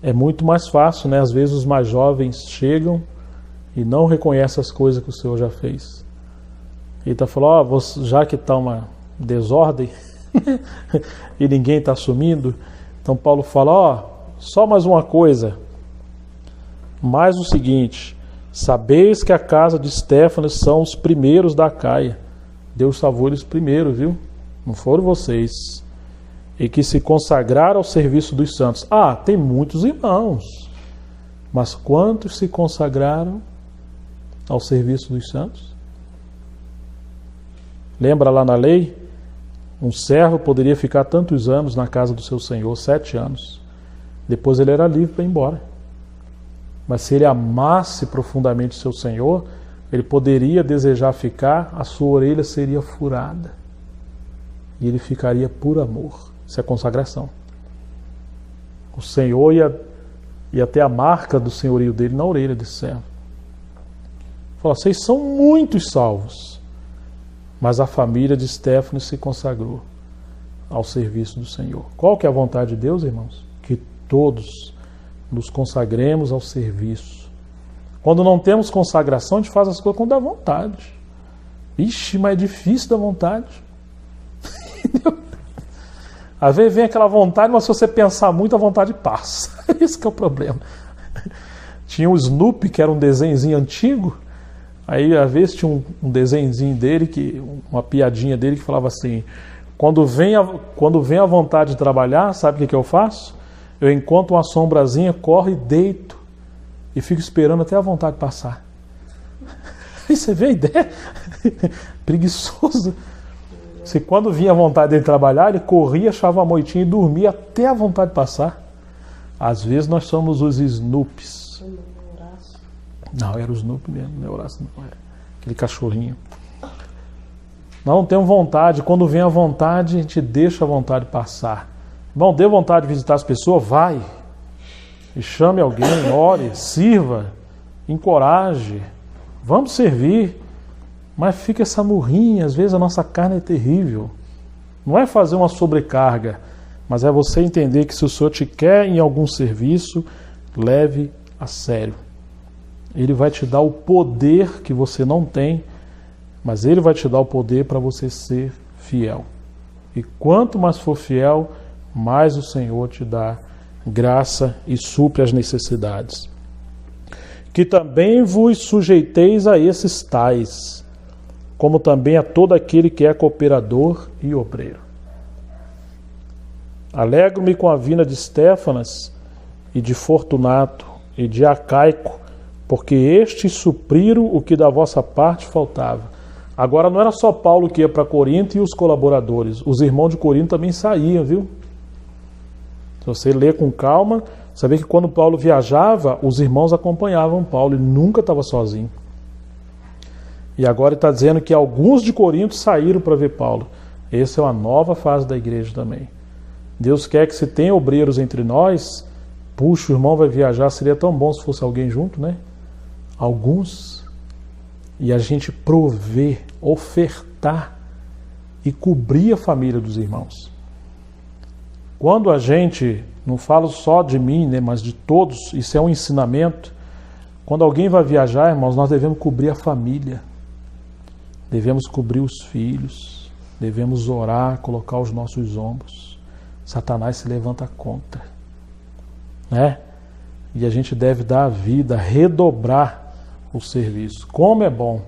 É muito mais fácil, né? Às vezes os mais jovens chegam e não reconhecem as coisas que o Senhor já fez. Ele está falando, já que está uma desordem e ninguém está assumindo, então Paulo fala, só mais uma coisa, mais o seguinte, sabeis que a casa de Estéfanas são os primeiros da Acaia. Deus salvou eles primeiro, viu? Não foram vocês. E que se consagraram ao serviço dos santos. Tem muitos irmãos, mas quantos se consagraram ao serviço dos santos? Lembra lá na lei? Um servo poderia ficar tantos anos na casa do seu senhor, 7 anos. Depois ele era livre para ir embora. Mas se ele amasse profundamente seu senhor, ele poderia desejar ficar, a sua orelha seria furada. E ele ficaria por amor. Isso é consagração. O Senhor ia ter a marca do senhorio dele na orelha desse servo. Fala, vocês são muitos salvos. Mas a família de Estéfanas se consagrou ao serviço do Senhor. Qual que é a vontade de Deus, irmãos? Que todos nos consagremos ao serviço. Quando não temos consagração, a gente faz as coisas quando dá vontade. Ixi, mas é difícil da vontade. Às vezes vem aquela vontade, mas se você pensar muito, a vontade passa. Esse que é o problema. Tinha o Snoopy, que era um desenhozinho antigo. Aí, às vezes, tinha um desenhozinho dele, uma piadinha dele que falava assim, quando vem a vontade de trabalhar, sabe o que eu faço? Eu encontro uma sombrazinha, corro e deito. E fico esperando até a vontade passar. Aí você vê a ideia? Preguiçoso. Se quando vinha a vontade dele trabalhar, ele corria, achava uma moitinha e dormia até a vontade passar. Às vezes nós somos os Snoops. Não, era o Snoopy mesmo, não é Horácio, não era. Aquele cachorrinho. Nós não temos vontade. Quando vem a vontade, a gente deixa a vontade passar. Bom, dê vontade de visitar as pessoas, vai. E chame alguém, ore, sirva, encoraje. Vamos servir. Mas fica essa murrinha, às vezes a nossa carne é terrível. Não é fazer uma sobrecarga, mas é você entender que se o Senhor te quer em algum serviço, leve a sério. Ele vai te dar o poder que você não tem, mas Ele vai te dar o poder para você ser fiel. E quanto mais for fiel, mais o Senhor te dá graça e supre as necessidades. Que também vos sujeiteis a esses tais, como também a todo aquele que é cooperador e obreiro. Alegro-me com a vinda de Estéfanas e de Fortunato e de Acaico, porque estes supriram o que da vossa parte faltava. Agora não era só Paulo que ia para Corinto e os colaboradores, os irmãos de Corinto também saíam, viu? Se você ler com calma, você vê que quando Paulo viajava, os irmãos acompanhavam Paulo, ele nunca estava sozinho. E agora ele está dizendo que alguns de Corinto saíram para ver Paulo. Essa é uma nova fase da igreja também. Deus quer que se tenha obreiros entre nós, puxa, o irmão vai viajar, seria tão bom se fosse alguém junto, né? Alguns. E a gente prover, ofertar e cobrir a família dos irmãos. Quando a gente, não falo só de mim, né, mas de todos, isso é um ensinamento. Quando alguém vai viajar, irmãos, nós devemos cobrir a família. Devemos cobrir os filhos. Devemos orar, colocar os nossos ombros. Satanás se levanta contra, né? E a gente deve dar a vida, redobrar o serviço. Como é bom.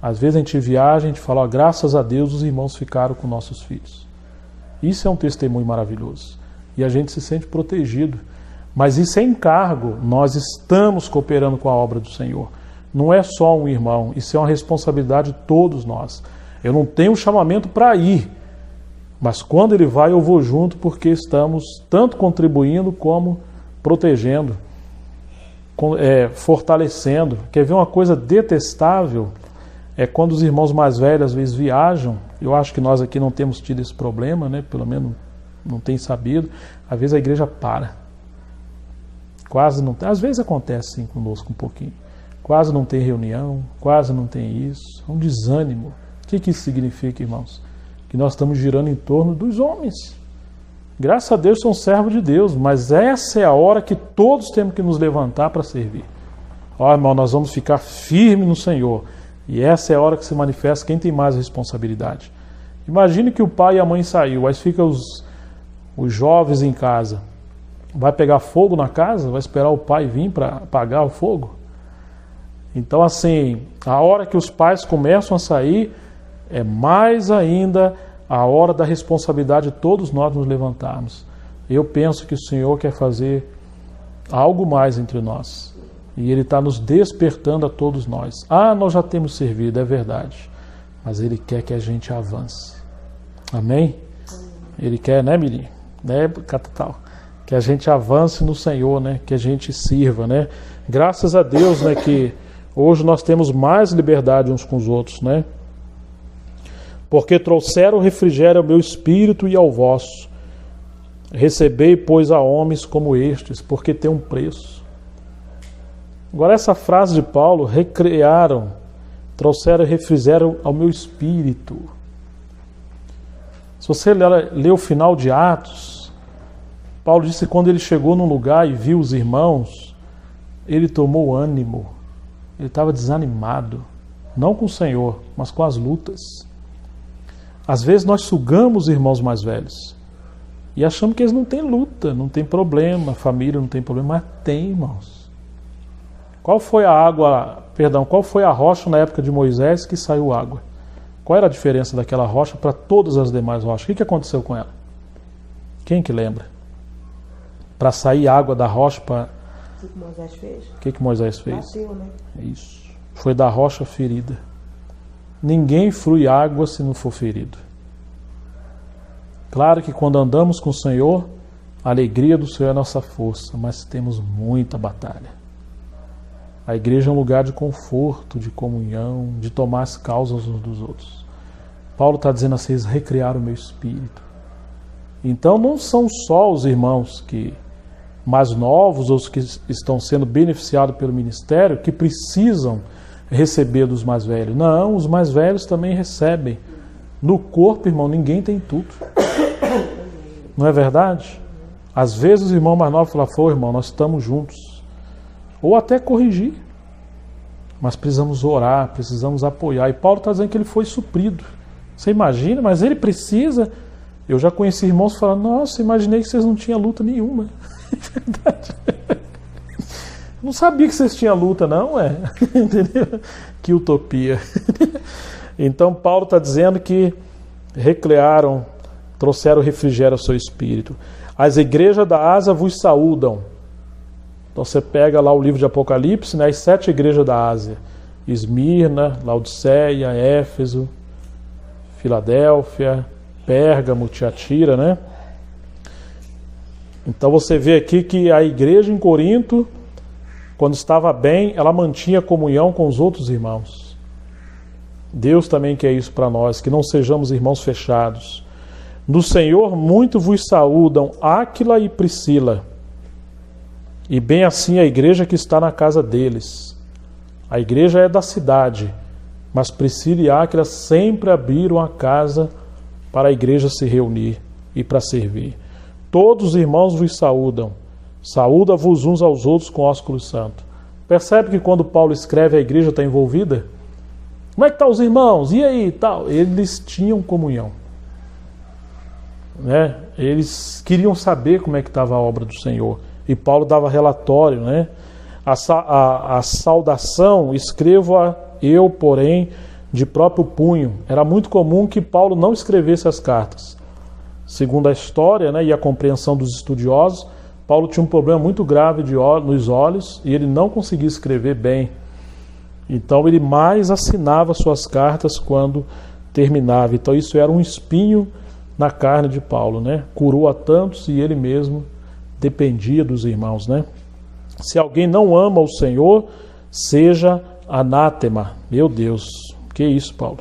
Às vezes a gente viaja, a gente fala, ó, graças a Deus os irmãos ficaram com nossos filhos. Isso é um testemunho maravilhoso. E a gente se sente protegido. Mas isso é encargo. Nós estamos cooperando com a obra do Senhor. Não é só um irmão. Isso é uma responsabilidade de todos nós. Eu não tenho chamamento para ir. Mas quando ele vai, eu vou junto, porque estamos tanto contribuindo como protegendo, fortalecendo. Quer ver uma coisa detestável? É quando os irmãos mais velhos às vezes viajam. Eu acho que nós aqui não temos tido esse problema, né? Pelo menos não tem sabido. Às vezes a igreja para. Quase não tem. Às vezes acontece sim conosco um pouquinho. Quase não tem reunião, quase não tem isso. É um desânimo. O que isso significa, irmãos? Que nós estamos girando em torno dos homens. Graças a Deus são servos de Deus, mas essa é a hora que todos temos que nos levantar para servir. Ó, irmão, nós vamos ficar firmes no Senhor. E essa é a hora que se manifesta quem tem mais responsabilidade. Imagine que o pai e a mãe saiu, aí fica os jovens em casa. Vai pegar fogo na casa? Vai esperar o pai vir para apagar o fogo? Então, assim, a hora que os pais começam a sair, é mais ainda a hora da responsabilidade de todos nós nos levantarmos. Eu penso que o Senhor quer fazer algo mais entre nós. E Ele está nos despertando a todos nós. Ah, nós já temos servido, é verdade. Mas Ele quer que a gente avance. Amém? Ele quer, né, Mirim? Né, Catatal? Que a gente avance no Senhor, né? Que a gente sirva, né? Graças a Deus, né, que hoje nós temos mais liberdade uns com os outros, né? Porque trouxeram refrigério ao meu espírito e ao vosso. Recebei, pois, a homens como estes, porque tem um preço. Agora, essa frase de Paulo, recriaram, trouxeram refrigério ao meu espírito. Se você ler o final de Atos, Paulo disse que quando ele chegou num lugar e viu os irmãos, ele tomou ânimo. Ele estava desanimado, não com o Senhor, mas com as lutas. Às vezes nós sugamos os irmãos mais velhos e achamos que eles não têm luta, não tem problema, a família não tem problema, mas tem, irmãos. Qual foi a rocha na época de Moisés que saiu água? Qual era a diferença daquela rocha para todas as demais rochas? O que aconteceu com ela? Quem que lembra? Para sair água da rocha para... O que Moisés fez? O que Moisés fez? Bateu, né? Isso. Foi da rocha ferida. Ninguém flui água se não for ferido. Claro que quando andamos com o Senhor, a alegria do Senhor é a nossa força, mas temos muita batalha. A igreja é um lugar de conforto, de comunhão, de tomar as causas uns dos outros. Paulo está dizendo assim, vocês recriaram o meu espírito. Então não são só os irmãos que mais novos, ou os que estão sendo beneficiados pelo ministério, que precisam receber dos mais velhos. Não, os mais velhos também recebem. No corpo, irmão, ninguém tem tudo. Não é verdade? Às vezes os irmãos mais novos falam, pô, irmão, nós estamos juntos. Ou até corrigir. Mas precisamos orar, precisamos apoiar. E Paulo está dizendo que ele foi suprido. Você imagina, mas ele precisa. Eu já conheci irmãos falando, nossa, imaginei que vocês não tinham luta nenhuma. É verdade. Não sabia que vocês tinham luta, não, é? Entendeu? Que utopia. Então Paulo está dizendo que recrearam, trouxeram refrigério ao seu espírito. As igrejas da Ásia vos saúdam. Então você pega lá o livro de Apocalipse, né, as 7 igrejas da Ásia: Esmirna, Laodiceia, Éfeso, Filadélfia, Pérgamo, Tiatira, né? Então você vê aqui que a igreja em Corinto, quando estava bem, ela mantinha comunhão com os outros irmãos. Deus também quer isso para nós, que não sejamos irmãos fechados. No Senhor muito vos saúdam Áquila e Priscila, e bem assim a igreja que está na casa deles. A igreja é da cidade, mas Priscila e Áquila sempre abriram a casa para a igreja se reunir e para servir. Todos os irmãos vos saúdam. Saúda-vos uns aos outros com ósculo santo. Percebe que quando Paulo escreve, a igreja está envolvida? Como é que estão os irmãos? E aí? Tal? Eles tinham comunhão, né? Eles queriam saber como é que estava a obra do Senhor. E Paulo dava relatório, né? A saudação escrevo-a eu, porém, de próprio punho. Era muito comum que Paulo não escrevesse as cartas. Segundo a história, né, e a compreensão dos estudiosos, Paulo tinha um problema muito grave nos olhos e ele não conseguia escrever bem. Então ele mais assinava suas cartas quando terminava. Então isso era um espinho na carne de Paulo, né? Curou a tantos e ele mesmo dependia dos irmãos, né? Se alguém não ama o Senhor, seja anátema. Meu Deus, que isso, Paulo?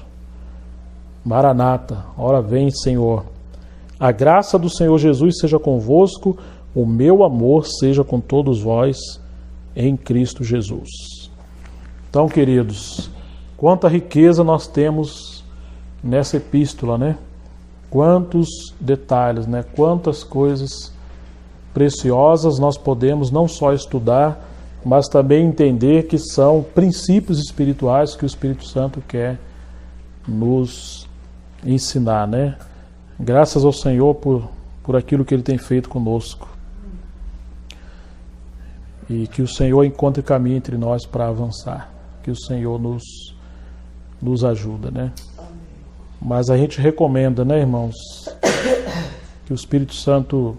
Maranata, ora vem, Senhor. A graça do Senhor Jesus seja convosco, o meu amor seja com todos vós, em Cristo Jesus. Então, queridos, quanta riqueza nós temos nessa epístola, né? Quantos detalhes, né? Quantas coisas preciosas nós podemos não só estudar, mas também entender que são princípios espirituais que o Espírito Santo quer nos ensinar, né? Graças ao Senhor por aquilo que Ele tem feito conosco. E que o Senhor encontre caminho entre nós para avançar. Que o Senhor nos ajuda, né? Mas a gente recomenda, né, irmãos, que o Espírito Santo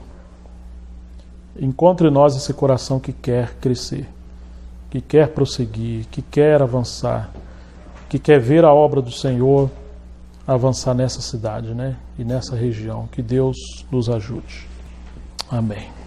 encontre em nós esse coração que quer crescer, que quer prosseguir, que quer avançar, que quer ver a obra do Senhor avançar nessa cidade, né? E nessa região. Que Deus nos ajude. Amém.